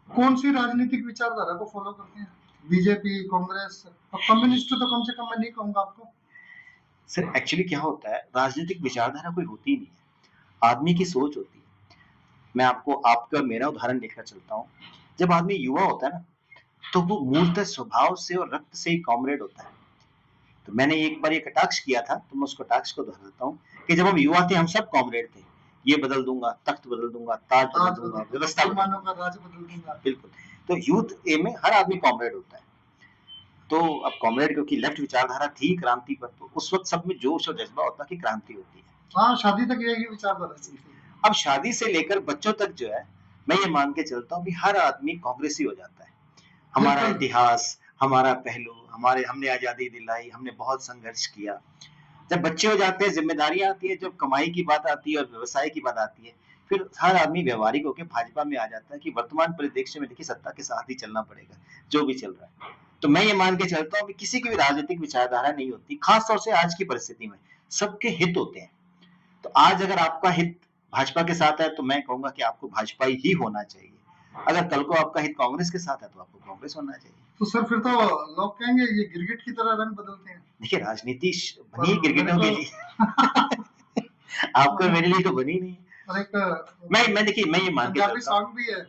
कौन सी राजनीतिक विचारधारा को फॉलो करते हैं? बीजेपी, कांग्रेस और कम्युनिस्ट तो कम से कम मैं नहीं कहूंगा आपको। सर एक्चुअली क्या होता है, राजनीतिक विचारधारा कोई होती नहीं है, आदमी की सोच होती है। मैं आपको आपका मेरा उदाहरण लेकर चलता हूँ। जब आदमी युवा होता है ना, तो वो मूलतः स्वभाव से और रक्त से ही कॉमरेड होता है। तो मैंने एक बार ये कटाक्ष किया था, तो मैं उस कटाक्ष को दोहराता हूँ कि जब हम युवा थे, हम सब कॉमरेड थे। ये बदल दूंगा, तख्त बदल दूंगा, ताज बदल दूंगा, व्यवस्था मुसलमानों का राज बदल दूंगा। बिल्कुल। तो यूथ ए में हर आदमी कॉमरेड होता है। तो अब कॉमरेड क्योंकि लेफ्ट विचारधारा थी क्रांति पर, तो उस वक्त सब में जोश और जज्बा होता कि क्रांति होती है। हाँ, शादी तक यही विचारधारा चलती है। अब शादी से लेकर बच्चों तक जो है, मैं ये मान के चलता हूँ कि हर आदमी कांग्रेसी हो जाता है। हमारा इतिहास, हमारा पहलू, हमारे हमने आजादी दिलाई, हमने बहुत संघर्ष किया। जब बच्चे हो जाते हैं, जिम्मेदारियां आती है, जब कमाई की बात आती है और व्यवसाय की बात आती है, फिर हर आदमी व्यवहारिक होकर भाजपा में आ जाता है कि वर्तमान परिदृश्य में देखिए सत्ता के साथ ही चलना पड़ेगा, जो भी चल रहा है। तो मैं ये मान के चलता हूँ कि किसी की भी राजनीतिक विचारधारा नहीं होती, खासतौर से आज की परिस्थिति में सबके हित होते हैं। तो आज अगर आपका हित भाजपा के साथ है, तो मैं कहूंगा कि आपको भाजपा ही होना चाहिए। अगर कल को आपका हित कांग्रेस के साथ है, तो आपको कांग्रेस होना चाहिए। तो सर फिर तो लोग कहेंगे ये गिरगिट की तरह रंग बदलते हैं। देखिए, राजनीति बनी गिरगिटों के लिए आपको मेरे लिए तो बनी नहीं। और एक मैं देखिए, मैं ये मान के पंजाबी चलता हूं, सॉन्ग भी है,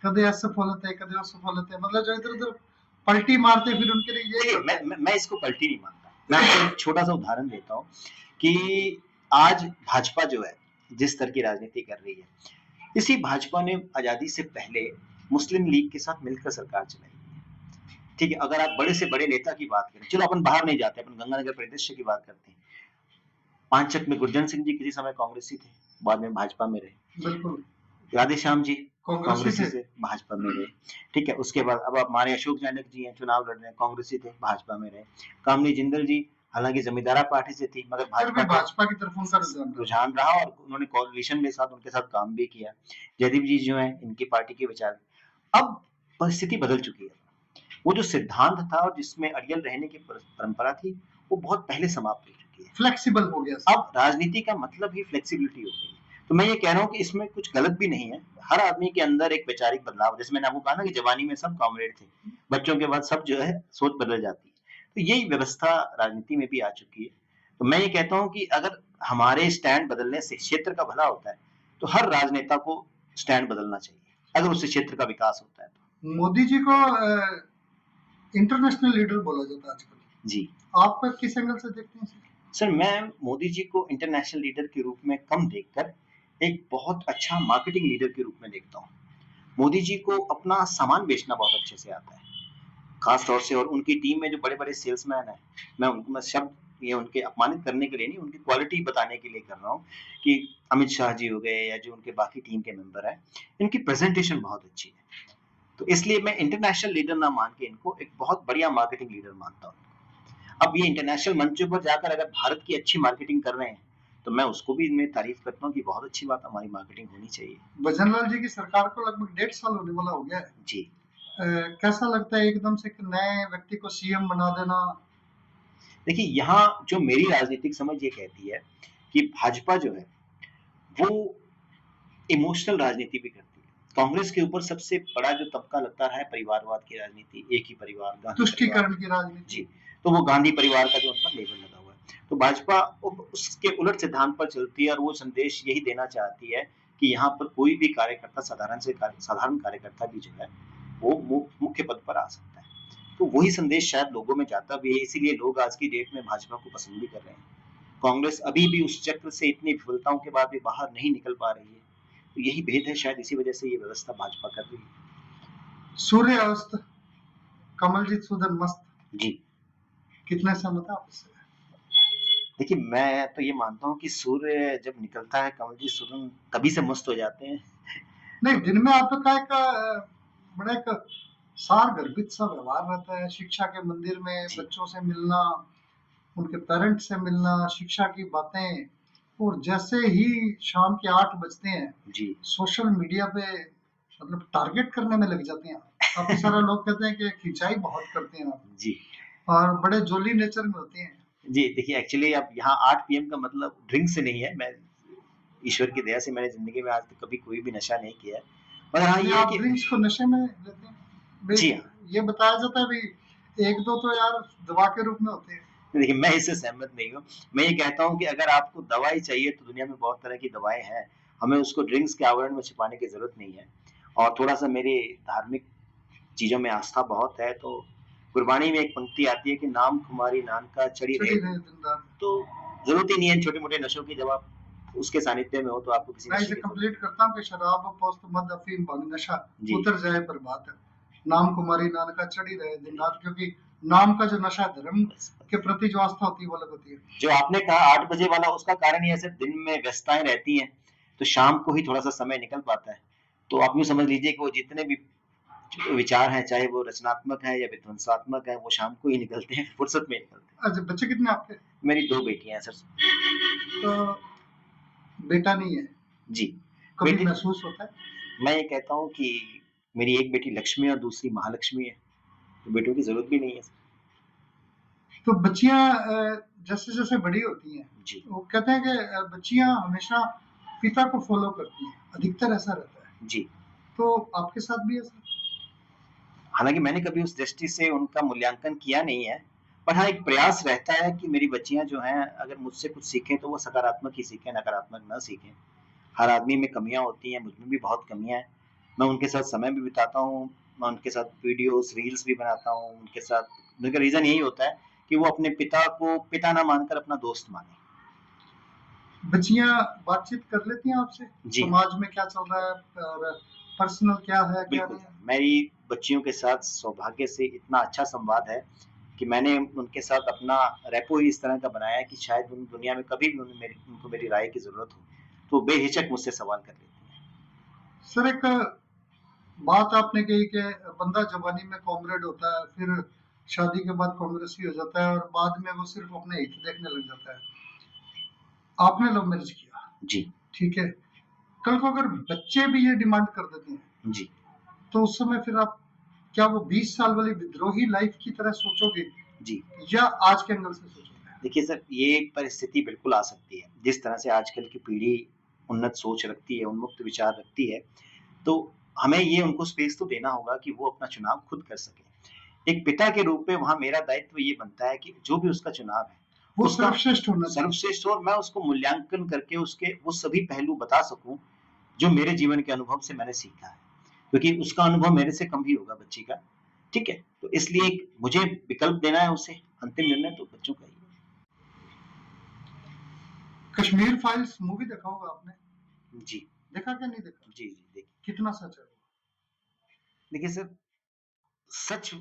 कदे असफलत है कदे असफलत है, मतलब जो इधर उधर पलटी मारते फिर उनके लिए ये देखिए मैं इसको पलटी नहीं मानता। मैं आपको एक छोटा सा उदाहरण देता हूँ कि आज भाजपा जो है, जिस तरह की राजनीति कर रही है, इसी भाजपा ने आजादी से पहले मुस्लिम लीग के साथ मिलकर सरकार चलाई। ठीक है, अगर आप बड़े से बड़े नेता की बात करें, चलो अपन बाहर नहीं जाते, अपन गंगानगर परिदृश्य की बात करते हैं। पांचक में गुरजन सिंह जी किसी समय कांग्रेसी थे, बाद में भाजपा में रहे। बिल्कुल। राधे श्याम जी कांग्रेसी से भाजपा में रहे। ठीक है, उसके बाद अब हमारे अशोक गहलोत जी हैं, चुनाव लड़ रहे हैं, कांग्रेसी थे, भाजपा में रहे। कामनी जिंदल जी हालांकि जमींदारा पार्टी से थी, मगर भाजपा की तरफ उनका रुझान रहा और उन्होंने कोalition के साथ उनके साथ काम भी किया। जयदीप जी जो है, इनकी पार्टी के विचार। अब परिस्थिति बदल चुकी है। वो जो सिद्धांत था और जिसमें अड़ियल रहने की परंपरा थी, वो बहुत पहले समाप्त हो चुकी है, फ्लेक्सिबल हो गया। अब राजनीति का मतलब ही फ्लेक्सिबिलिटी हो गई। तो मैं ये कह रहा हूँ कि इसमें कुछ गलत भी नहीं है। हर आदमी के अंदर एक वैचारिक बदलाव, जैसे मैंने आपको कहा ना कि जवानी में सब कॉमरेड थे, बच्चों के बाद सब जो है सोच बदल जाती है। तो यही व्यवस्था राजनीति में भी आ चुकी है। तो मैं ये कहता हूँ कि अगर हमारे स्टैंड बदलने से क्षेत्र का भला होता है, तो हर राजनेता को स्टैंड बदलना चाहिए, अगर उससे क्षेत्र का विकास होता है तो। मोदी जी को इंटरनेशनल लीडर बोला जाता है आजकल जी, आप किस एंगल से देखते हैं सर? मैं मोदी जी को इंटरनेशनल लीडर के रूप में कम देखकर एक बहुत अच्छा मार्केटिंग लीडर के रूप में देखता हूँ। मोदी जी को अपना सामान बेचना बहुत अच्छे से आता है, खास तौर से। और उनकी टीम में जो बड़े-बड़े सेल्समैन हैं, मैं शब्द ये उनके अपमानित करने के लिए नहीं, उनकी क्वालिटी बताने के लिए कर रहा हूँ कि अमित शाह जी हो गए या जो उनके बाकी टीम के मेंबर हैं, इनकी प्रेजेंटेशन बहुत अच्छी है। तो इसलिए मैं इंटरनेशनल लीडर ना मान के इनको एक बहुत बढ़िया मार्केटिंग लीडर मानता हूँ। अब ये इंटरनेशनल मंचों पर जाकर अगर भारत की अच्छी मार्केटिंग कर रहे हैं, तो मैं उसको भी मैं तारीफ करता हूँ कि बहुत अच्छी बात, हमारी मार्केटिंग होनी चाहिए। भजनलाल जी की सरकार को लगभग 1.5 साल होने वाला हो गया है जी। कैसा लगता है एकदम से एक नए व्यक्ति को सीएम बना देना? देखिए, यहाँ जो मेरी राजनीतिक समझ ये कहती है कि भाजपा जो है वो इमोशनल राजनीति भी करती है। कांग्रेस के ऊपर सबसे बड़ा जो तबका लगता है परिवारवाद की राजनीति, एक ही परिवार, तुष्टीकरण की राजनीति। जी, तो वो गांधी परिवार का जो उन पर लेबल लगा हुआ है। तो भाजपा उसके उलट सिद्धांत पर चलती है और वो संदेश यही देना चाहती है कि यहाँ पर कोई भी कार्यकर्ता, साधारण कार्यकर्ता भी जो है वो मुख्य पद पर आ सकता है। तो वही संदेश शायद लोगों में जाता भी है, इसीलिए लोग आज की डेट में भाजपा को पसंद भी कर रहे हैं। कांग्रेस अभी भी उस चक्र से इतनी विफलताओं के बाद भी बाहर नहीं निकल पा रही है। तो यही भेद है, शायद इसी वजह से ये व्यवस्था भाजपा कर रही है। सूर्य अस्त, कमलजीत सूदन मस्त, जी। कितने सहमत है आप इससे? देखिए, मैं तो ये मानता हूँ कि सूर्य जब निकलता है, कमलजीत सूदन तभी से मस्त हो जाते हैं। नहीं, दिन में आपका एक बड़ा एक सार गर्भित सा व्यवहार रहता है, शिक्षा के मंदिर में जी, बच्चों से मिलना, उनके पेरेंट्स से मिलना, शिक्षा की बातें, और जैसे ही शाम के 8 बजते हैं, जी। सोशल मीडिया पे मतलब टारगेट करने में लग जाते हैं आप। काफ़ी सारे लोग कहते हैं कि खिंचाई बहुत करते हैं आप, जी। और बड़े जोली नेचर में होते हैं। जी, देखिए एक्चुअली अब यहाँ 8 पीएम का मतलब ड्रिंक से नहीं है। मैं ईश्वर की दया से मैंने ज़िंदगी में आज तक कभी कोई भी नशा नहीं किया है। मगर हाँ, नहीं, ये है आप कि ड्रिंक्स को नशे में लेते हैं? भई, जी हाँ, ये बताया जाता है भई 1-2 तो यार दवा के रूप में होते हैं। देखिए मैं इससे सहमत नहीं हूँ। मैं ये कहता हूँ कि अगर आपको दवा ही चाहिए तो दुनिया में बहुत तरह की दवाएँ हैं। हमें उसको ड्रिंक्स के आवरण में छिपाने की ज़रूरत नहीं है। और थोड़ा-सा मेरी धार्मिक चीज़ों में आस्था बहुत है, तो गुरबानी में एक पंक्ति आती है कि नाम कुमारी नानका चढ़ी रहे चढ़ी दिन। रहे दिन-रात। तो ज़रूरत ही नहीं है इन छोटे-मोटे नशों की। जब आप उसके सानिध्य में हो तो आपको किसी मैं नशे इसे की ज़रूरत कंप्लीट करता हूँ कि शराब, पोस्त, मद, अफीम, भंग, नशा जी, उतर जाए प्रभात, नाम कुमारी नानका चढ़ी रहे दिन रात, क्योंकि नाम का जो नशा है, धर्म बस, बस। के प्रति जो आस्था होती है वो अलग होती है। जो आपने कहा 8 बजे वाला उसका कारण ये है सिर्फ़ दिन में व्यस्तताएँ रहती हैं, तो शाम को ही थोड़ा-सा समय निकल पाता है। तो आप यूँ समझ लीजिए कि वो जितने भी विचार हैं, चाहे वो रचनात्मक हैं या विध्वंसात्मक हैं, वो शाम को ही निकलते हैं, फुर्सत में निकलते हैं। अच्छा, बच्चे कितने आपके? मेरी 2 बेटियाँ हैं सर। तो बेटा नहीं है, जी, कभी बेटी महसूस होता है? मैं ये कहता हूँ कि मेरी एक बेटी लक्ष्मी और दूसरी महालक्ष्मी है, तो बेटों की ज़रूरत भी नहीं है। तो बच्चियाँ जैसे-जैसे बड़ी होती हैं, जी, वो कहते हैं कि बच्चियाँ हमेशा पिता को फ़ॉलो करती हैं, अधिकतर ऐसा रहता है। जी। तो आपके साथ भी ऐसा? हालाँकि मैंने कभी उस दृष्टि से उनका मूल्यांकन किया नहीं है, पर हाँ, एक प्रयास रहता है कि मेरी बच्चियाँ जो हैं, अगर मुझसे कुछ सीखें तो वो सकारात्मक ही सीखें, नकारात्मक ना सीखें। हर आदमी में कमियाँ होती हैं, मुझमें भी बहुत कमियाँ हैं। मैं उनके साथ समय भी बिताता हूँ, मैं उनके साथ वीडियोज़, रील्स भी बनाता हूँ, उनके साथ उनका रीज़न यही होता है कि वो अपने पिता को पिता ना मानकर अपना दोस्त मानें। बच्चियाँ बातचीत कर लेती हैं आपसे? जी हाँ, समाज में क्या चल रहा है और पर्सनल क्या है, क्या बिल्कुल। नहीं है? मेरी बच्चियों के साथ सौभाग्य से इतना अच्छा संवाद है कि मैंने उनके साथ अपना रेपो ही इस तरह का बनाया है कि शायद उन दुनिया में कभी भी उनको मेरी राय की ज़रूरत हो, तो बेहिचक मुझसे सवाल कर लेती हैं। सर, एक बात आपने कही कि बंदा जवानी में कॉमरेड होता है, फिर शादी के बाद कांग्रेसी हो जाता है, और बाद में वो सिर्फ अपने हित देखने लग जाता है। आपने लव मैरिज किया, जी, ठीक है। कल को अगर बच्चे भी ये डिमांड कर देते हैं, जी। तो उस समय फिर आप क्या वो 20 साल वाली विद्रोही लाइफ की तरह सोचोगे, जी। या आज के एंगल से सोचोगे? देखिए सर, ये परिस्थिति बिल्कुल आ सकती है। जिस तरह से आजकल की पीढ़ी उन्नत सोच रखती है, उन्मुक्त विचार रखती है, तो हमें ये उनको स्पेस तो देना होगा कि वो अपना चुनाव खुद कर सकें। एक पिता के रूप में वहाँ मेरा दायित्व ये बनता है कि जो भी उसका चुनाव है, वो उसका सर्वश्रेष्ठ होना चाहिए। सर्वश्रेष्ठ हो और मैं उसको मूल्यांकन करके उसके वो सभी पहलू बता सकूँ, जो मेरे जीवन के अनुभव से मैंने सीखा है। क्योंकि उसका अनुभव मेरे से कम ही होगा बच्ची का, ठीक है? तो इसलिए मुझे विकल्प देना है उसे, अंतिम निर्णय तो बच्चों का ही है। कश्मीर फाइल्स मूवी देखा होगा आपने? जी, देखा क्या नहीं देखा? जी, जी, देखिए कितना सच है वो? देखिए सर, सच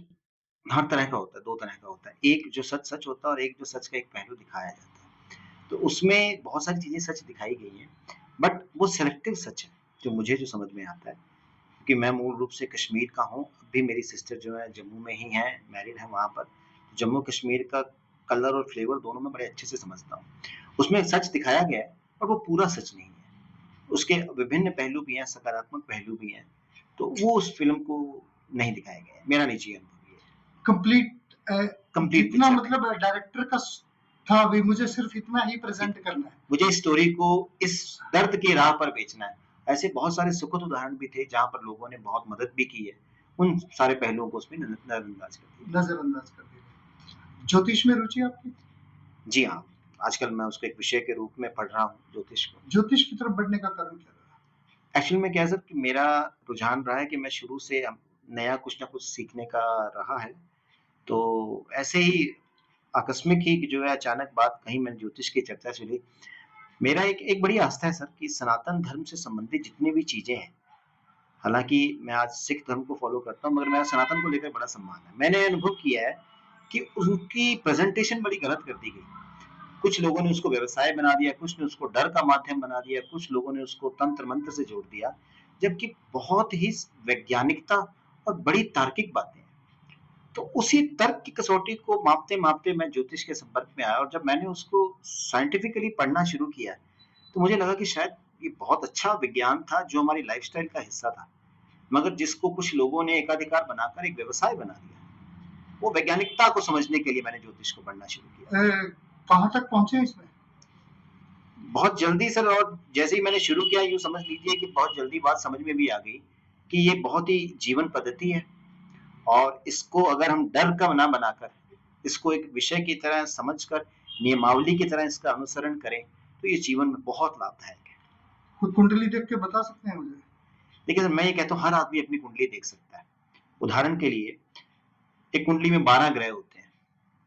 हर तरह का होता है, 2 तरह का होता है। एक जो सच सच होता है और एक जो सच का एक पहलू दिखाया जाता है। तो उसमें बहुत सारी चीज़ें सच दिखाई गई हैं, बट वो सिलेक्टिव सच है, जो मुझे जो समझ में आता है। क्योंकि मैं मूल रूप से कश्मीर का हूँ, अभी मेरी सिस्टर जो है जम्मू में ही हैं, मैरिड हैं वहाँ पर। जम्मू कश्मीर का कलर और फ्लेवर दोनों मैं बड़े अच्छे से समझता हूँ। उसमें सच दिखाया गया है, पर वो पूरा सच नहीं है। उसके विभिन्न पहलू भी हैं, सकारात्मक पहलू भी हैं। तो वो उस फ़िल्म को नहीं दिखाया गया है। मेरा निजी अनुभव ये है। कंप्लीट कंप्लीट जितना पिक्चर नहीं। मतलब डायरेक्टर का था, भी मुझे सिर्फ इतना ही जी, प्रेजेंट करना है। मुझे इस स्टोरी को इस दर्द की राह पर बेचना है। ऐसे बहुत सारे सुखद उदाहरण भी थे जहाँ पर लोगों ने बहुत मदद भी की है। उन सारे पहलुओं को उसमें नज़रअंदाज कर दिया गया। नजरअंदाज कर दिया। ज्योतिष में रुचि आपकी? जी हाँ, आजकल मैं उसको एक विषय के रूप में पढ़ रहा हूँ, ज्योतिष को। ज्योतिष की तरफ बढ़ने का कारण क्या रहा? एक्चुअल में क्या है सर कि मेरा रुझान रहा है कि मैं शुरू से नया कुछ न कुछ सीखने का रहा है। तो ऐसे ही आकस्मिक ही जो है अचानक बात कहीं मैंने ज्योतिष की चर्चा सुनी। मेरा एक एक बड़ी आस्था है सर कि सनातन धर्म से संबंधित जितनी भी चीज़ें हैं, हालाँकि मैं आज सिख धर्म को फ़ॉलो करता हूँ, मगर मेरा सनातन को लेकर बड़ा सम्मान है। मैंने अनुभव किया है कि उनकी प्रेज़ेंटेशन बड़ी गलत कर दी गई। कुछ लोगों ने उसको व्यवसाय बना दिया, कुछ ने उसको डर का माध्यम बना दिया, कुछ लोगों ने उसको तंत्र-मंत्र से जोड़ दिया, जबकि बहुत ही वैज्ञानिकता और बड़ी तार्किक बातें हैं। तो उसी तर्क की कसौटी को मापते-मापते मैं ज्योतिष के संपर्क में आया और जब मैंने उसको साइंटिफिकली पढ़ना शुरू किया, तो मुझे लगा कि शायद ये बहुत अच्छा विज्ञान था जो हमारी लाइफ़स्टाइल का हिस्सा था। मगर जिसको कुछ लोगों ने एकाधिकार बनाकर एक व्यवसाय बना दिया। वो वैज्ञानिकता को समझने के लिए मैंने ज्योतिष को पढ़ना शुरू किया। कहाँ तक पहुंचे इसमें? बहुत जल्दी सर, और जैसे ही मैंने शुरू किया यूँ समझ लीजिए कि बहुत जल्दी बात समझ में भी आ गई कि ये बहुत ही जीवन पद्धति है और इसको अगर हम डर का ना बनाकर, इसको एक विषय की तरह समझकर, नियमावली की तरह इसका अनुसरण करें, तो ये जीवन में बहुत लाभदायक है। कोई कुंडली देख के बता सकते हैं मुझे? देखिए सर, मैं ये कहता हूँ हर आदमी अपनी कुंडली देख सकता है। उदाहरण के लिए एक कुंडली में 12 ग्रह होते हैं,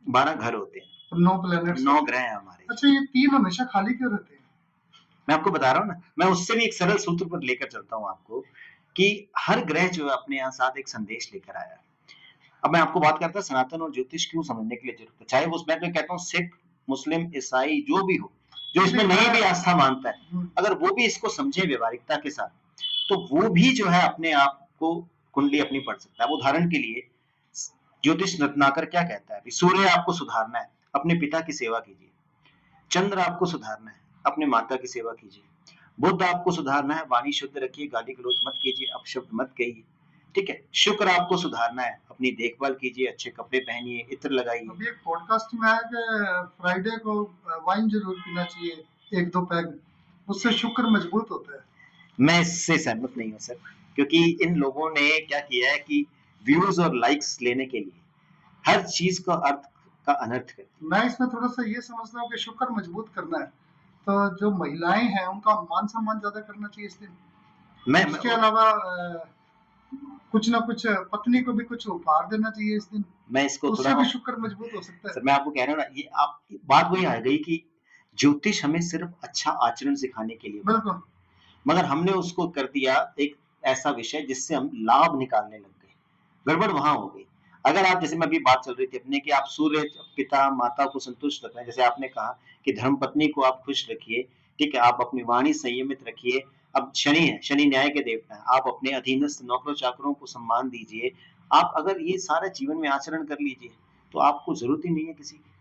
12 घर होते हैं, 9 प्लैनेट्स 9 ग्रह हैं हमारे। अच्छा, ये 3 हमेशा खाली क्यों रहते हैं? मैं आपको बता रहा हूँ ना, मैं उससे भी एक सरल सूत्र पर लेकर चलता हूँ आपको कि हर ग्रह जो है अपने यहाँ साथ एक संदेश लेकर आया है। अब मैं आपको बात करता हूँ सनातन और ज्योतिष क्यों समझने के लिए जरूरत है, चाहे वो मैं तो कहता हूँ सिख, मुस्लिम, ईसाई जो भी हो, जो इसमें नहीं भी आस्था मानता है, अगर वो भी इसको समझे व्यवहारिकता के साथ, तो वो भी जो है अपने आप को कुंडली अपनी पढ़ सकता है। अब उदाहरण के लिए ज्योतिष रत्नाकर क्या कहता है, सूर्य आपको सुधारना है, अपने पिता की सेवा कीजिए। चंद्र आपको सुधारना है, अपने माता की सेवा कीजिए। बुध आपको सुधारना है, वाणी शुद्ध रखिए, गाली गलौज मत कीजिए, अपशब्द मत कहिए। ठीक है। शुक्र आपको सुधारना है, अपनी देखभाल कीजिए, अच्छे कपड़े पहनिए, इत्र लगाइए। अभी एक पॉडकास्ट में आया कि फ्राइडे को वाइन जरूर पीना चाहिए, 1-2 पैग, उससे शुक्र मजबूत होता है। मैं इससे सहमत नहीं हूँ सर, क्योंकि इन लोगों ने क्या किया है कि व्यूज और लाइक्स लेने के लिए हर चीज का अर्थ का अनर्थ कर दिया। मैं इसमें थोड़ा सा ये समझता हूँ कि शुक्र मजबूत करना है, तो जो महिलाएं हैं उनका मान सम्मान ज्यादा करना चाहिए इस दिन। उसके अलावा कुछ ना कुछ पत्नी को भी कुछ उपहार देना चाहिए इस दिन, मैं इसको उससे भी शुक्र मजबूत हो सकता है। सर मैं आपको कह रहा हूँ ना, ये आप बात वही आ गई कि ज्योतिष हमें सिर्फ अच्छा आचरण सिखाने के लिए, बिल्कुल, मगर हमने उसको कर दिया एक ऐसा विषय जिससे हम लाभ निकालने लग गए। गड़बड़ वहां हो गई। अगर आप, जैसे मैं अभी बात चल रही थी अपने कि आप सूर्य पिता माता को संतुष्ट रखना है, जैसे आपने कहा कि धर्म पत्नी को आप खुश रखिए, ठीक है, आप अपनी वाणी संयमित रखिए। अब शनि है, शनि न्याय के देवता है, आप अपने अधीनस्थ नौकरों चाकरों को सम्मान दीजिए। आप अगर ये सारा जीवन में आचरण कर लीजिए तो आपको जरूरत ही नहीं है किसी की।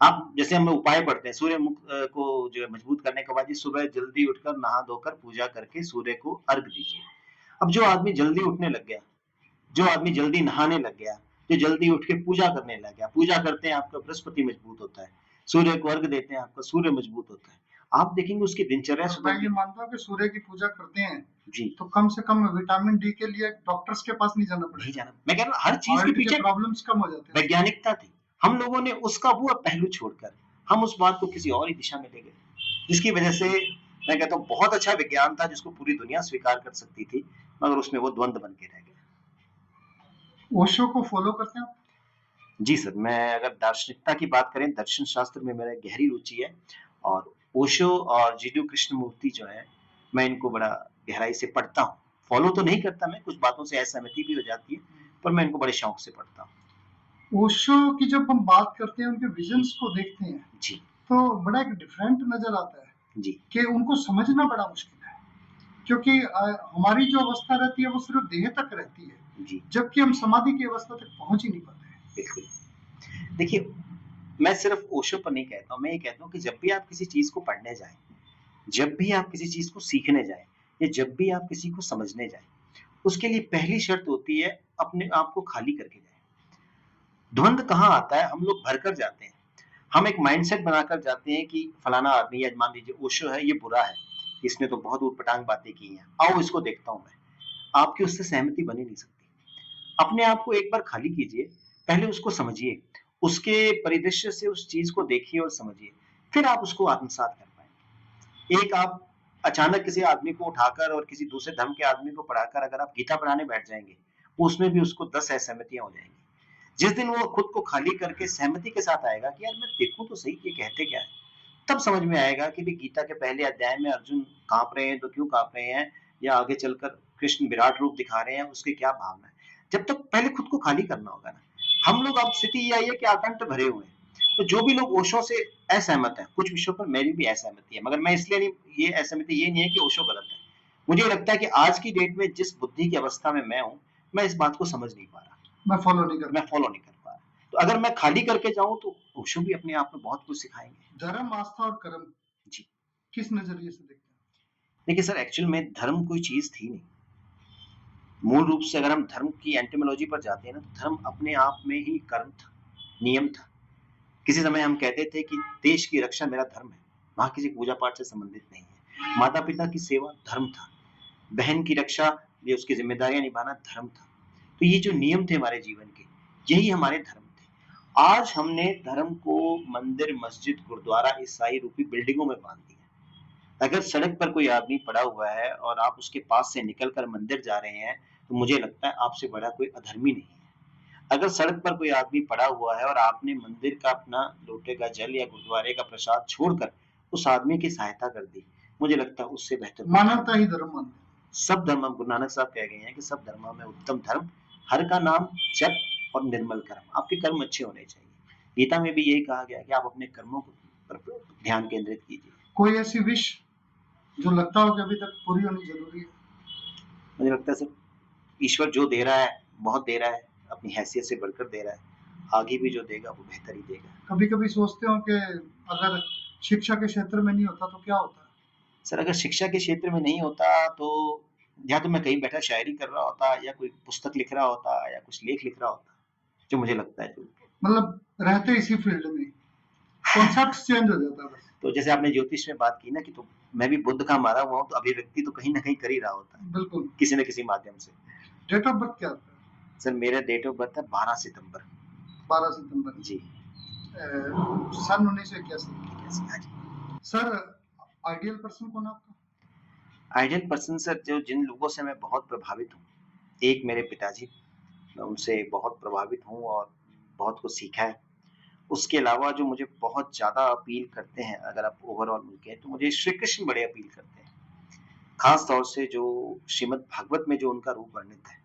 आप जैसे हम उपाय पढ़ते हैं सूर्य मुख को जो है मजबूत करने के बाद, सुबह जल्दी उठकर नहा धोकर पूजा करके सूर्य को अर्घ दीजिए। अब जो आदमी जल्दी उठने लग गया, जो आदमी जल्दी नहाने लग गया, जो जल्दी उठ के पूजा करने लग गया, पूजा करते हैं आपका बृहस्पति मजबूत होता है, सूर्य को अर्घ देते हैं आपका सूर्य मजबूत होता है। आप देखेंगे उसकी दिनचर्या मैं ये मानता हूँ कि सूर्य की पूजा करते हैं जी, तो कम से कम विटामिन डी के लिए डॉक्टर्स के पास नहीं जाना पड़ेगा। मैं कह रहा हूँ हर चीज के पीछे प्रॉब्लम्स कम हो जाते हैं। वैज्ञानिकता थी। हम लोगों ने उसका वो पहलू छोड़कर हम उस बात को किसी और ही दिशा में ले गए, जिसकी वजह से मैं कहता हूँ बहुत अच्छा विज्ञान था जिसको पूरी दुनिया स्वीकार कर सकती थी, मगर उसमें वो द्वंद्व बन के रह गया। ओशो को फॉलो करते हैं? जी सर, मैं अगर दार्शनिकता की बात करें, दर्शन शास्त्र में मेरा गहरी रुचि है और ओशो और जीडू कृष्णमूर्ति जो है, मैं इनको बड़ा गहराई से पढ़ता हूँ। फॉलो तो नहीं करता, मैं कुछ बातों से असहमति भी हो जाती है, पर मैं इनको बड़े शौक से पढ़ता हूँ। ओशो की जब हम बात करते हैं, उनके विजन्स को देखते हैं जी, तो बड़ा एक डिफरेंट नजर आता है जी, कि उनको समझना बड़ा मुश्किल है, क्योंकि हमारी जो अवस्था रहती है वो सिर्फ देह तक रहती है जी, जबकि हम समाधि की अवस्था तक पहुंच ही नहीं पाते हैं। बिल्कुल। देखिए, मैं सिर्फ ओशो पर नहीं कहता हूँ, मैं ये कहता हूँ कि जब भी आप किसी चीज को पढ़ने जाएं, जब भी आप किसी चीज को सीखने जाएं, या जब भी आप किसी को समझने जाएं, उसके लिए पहली शर्त होती है अपने आप को खाली करके जाएं। द्वंद कहाँ आता है, हम लोग भरकर जाते हैं, हम एक माइंडसेट बनाकर जाते हैं कि फलाना आदमी, या मान लीजिए ओशो है, ये बुरा है, इसने तो बहुत ऊटपटांग बातें की हैं, आओ इसको देखता हूं मैं। आपकी उससे सहमति बन ही नहीं सकती। अपने आप को एक बार खाली कीजिए, पहले उसको समझिए, उसके परिदृश्य से उस चीज को देखिए और समझिए, फिर आप उसको आत्मसात कर पाए। एक आप अचानक किसी आदमी को उठाकर और किसी दूसरे धर्म के आदमी को पढ़ाकर अगर आप गीता पढ़ाने बैठ जाएंगे, उसमें भी उसको 10 असहमतियां हो जाएंगी। जिस दिन वो खुद को खाली करके सहमति के साथ आएगा कि यार मैं देखूं तो सही ये कहते क्या है, तब समझ में आएगा कि भाई गीता के पहले अध्याय में अर्जुन काँप रहे हैं तो क्यों काँप रहे हैं, या आगे चलकर कृष्ण विराट रूप दिखा रहे हैं, उसकी क्या भावना है। जब तक पहले खुद को खाली करना होगा ना। हम लोग, अब स्थिति ये आई है कि आकंठ भरे हुए हैं। तो जो भी लोग ओशो से असहमत हैं, कुछ विषयों पर मेरी भी असहमति है, मगर मैं इसलिए नहीं, ये असहमति ये नहीं है कि ओशो गलत है। मुझे लगता है कि आज की डेट में जिस बुद्धि की अवस्था में मैं हूँ, मैं इस बात को समझ नहीं पा रहा, मैं फॉलो नहीं कर मैं फॉलो नहीं कर पा रहा। तो अगर मैं खाली करके जाऊँ तो ओशो भी अपने आप में बहुत कुछ सिखाएँगे। धर्म, आस्था और कर्म जी। किस नजरिए से देखते हैं? देखिए सर, एक्चुअल में धर्म कोई चीज़ थी नहीं। मूल रूप से अगर हम धर्म की एटिमोलॉजी पर जाते हैं ना, तो धर्म अपने आप में ही कर्म था, नियम था। किसी समय हम कहते थे कि देश की रक्षा मेरा धर्म है, वहाँ किसी पूजा पाठ से संबंधित नहीं है। माता-पिता की सेवा धर्म था, बहन की रक्षा, ये उसकी ज़िम्मेदारियाँ निभाना धर्म था। तो ये जो नियम थे हमारे जीवन के, यही हमारे धर्म थे। आज हमने धर्म को मंदिर, मस्जिद, गुरुद्वारा, ईसाई रूपी बिल्डिंगों में बाँध दिया। अगर सड़क पर कोई आदमी पड़ा हुआ है और आप उसके पास से निकल कर मंदिर जा रहे हैं, तो मुझे लगता है आपसे बड़ा कोई अधर्मी नहीं है। अगर सड़क पर कोई आदमी पड़ा हुआ है और आपने मंदिर का अपना लोटे का जल या गुरुद्वारे का प्रसाद छोड़कर उस आदमी की सहायता कर दी, मुझे लगता है उससे बेहतर कुछ नहीं। मानवता ही धर्म मानते हैं। सब धर्म, गुरु नानक साहब कह गए हैं कि सब धर्मों में उत्तम धर्म हर का नाम जप और निर्मल कर्म। आपके कर्म अच्छे होने चाहिए। गीता में भी यही कहा गया है कि आप अपने कर्मों पर ध्यान केंद्रित कीजिए। कोई ऐसी विश जो लगता हो कि अभी तक पूरी होनी जरूरी है? मुझे लगता है सर, ईश्वर जो दे रहा है बहुत दे रहा है, अपनी हैसियत से बढ़कर दे रहा है। आगे भी जो देगा वो बेहतर ही देगा। कभी कभी सोचते हो कि अगर शिक्षा के क्षेत्र में नहीं होता तो क्या होता? सर, अगर शिक्षा के क्षेत्र में नहीं होता तो या तो मैं कहीं बैठा शायरी कर रहा होता, या कोई पुस्तक लिख रहा होता, या कुछ लेख लिख रहा होता, जो मुझे लगता है। मतलब रहते इसी फील्ड में, कॉन्सेप्ट चेंज हो जाता है बस। तो जैसे आपने ज्योतिष में बात की ना कि तो मैं भी बुद्ध का मारा हुआ हूँ, तो अभिव्यक्ति तो कहीं ना कहीं कर ही रहा होता है, बिल्कुल। किसी न किसी माध्यम से। डेट ऑफ बर्थ क्या होता है? सर, मेरा डेट ऑफ बर्थ है 12 सितंबर। 12 सितंबर जी। सन 1981। हाँ जी। सर, आइडियल पर्सन कौन है आपका? आइडियल पर्सन सर, जो जिन लोगों से मैं बहुत प्रभावित हूँ, एक मेरे पिताजी, मैं उनसे बहुत प्रभावित हूँ और बहुत कुछ सीखा है। उसके अलावा जो मुझे बहुत ज़्यादा अपील करते हैं, अगर आप ओवरऑल मिलके, तो मुझे श्री कृष्ण बड़े अपील करते हैं। खास तौर से जो श्रीमद् भागवत में जो उनका रूप वर्णित है,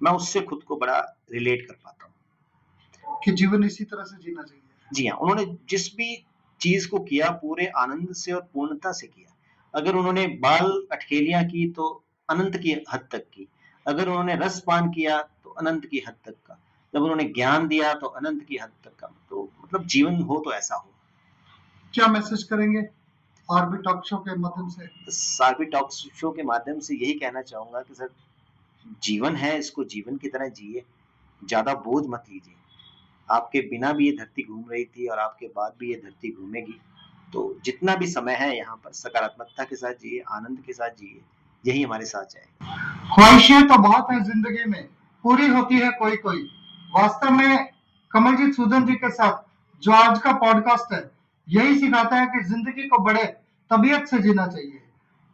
मैं उससे खुद को बड़ा रिलेट कर पाता हूँ। कि जीवन इसी तरह से जीना चाहिए। जी हाँ, उन्होंने जिस भी चीज़ को किया पूरे आनंद से और पूर्णता से किया। अगर उन्होंने बाल अठखेलियाँ की तो अनंत की हद तक की। अगर उन्होंने रसपान किया तो अनंत की हद तक का। जब उन्होंने ज्ञान दिया तो अनंत की हद तक का। तो मतलब जीवन हो तो ऐसा हो। क्या मैसेज करेंगे आरबी टॉक शो के माध्यम से? आरबी टॉक शो के माध्यम से यही कहना चाहूँगा कि सर, जीवन है, इसको जीवन की तरह जिए, ज़्यादा बोझ मत लीजिए। आपके बिना भी ये धरती घूम रही थी और आपके बाद भी ये धरती घूमेगी। तो जितना भी समय है यहाँ पर सकारात्मकता के साथ जिए, आनंद के साथ जिए, यही हमारे साथ जाएगा। ख्वाहिशें तो बहुत है जिंदगी में, पूरी होती है कोई कोई। वास्तव में कमलजीत सूदन जी के साथ जो आज का पॉडकास्ट है, यही सिखाता है कि जिंदगी को बड़े तबीयत से जीना चाहिए,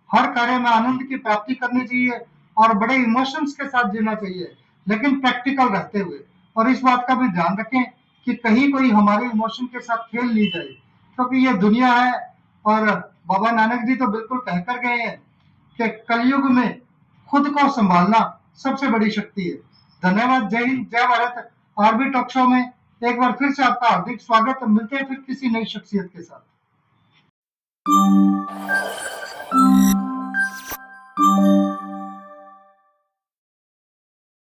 हर कार्य में आनंद की प्राप्ति करनी चाहिए और बड़े इमोशंस के साथ जीना चाहिए, लेकिन प्रैक्टिकल रहते हुए। और इस बात का भी ध्यान रखें कि कहीं कोई हमारे इमोशन के साथ खेल नहीं जाए, क्योंकि ये दुनिया है। और बाबा नानक जी तो बिल्कुल कहकर गए हैं कि कलयुग में खुद को संभालना सबसे बड़ी शक्ति है। धन्यवाद। जय हिंद, जय भारत। आरबी टॉक शो में एक बार फिर से आपका हार्दिक स्वागत। मिलते हैं फिर किसी नई शख्सियत के साथ।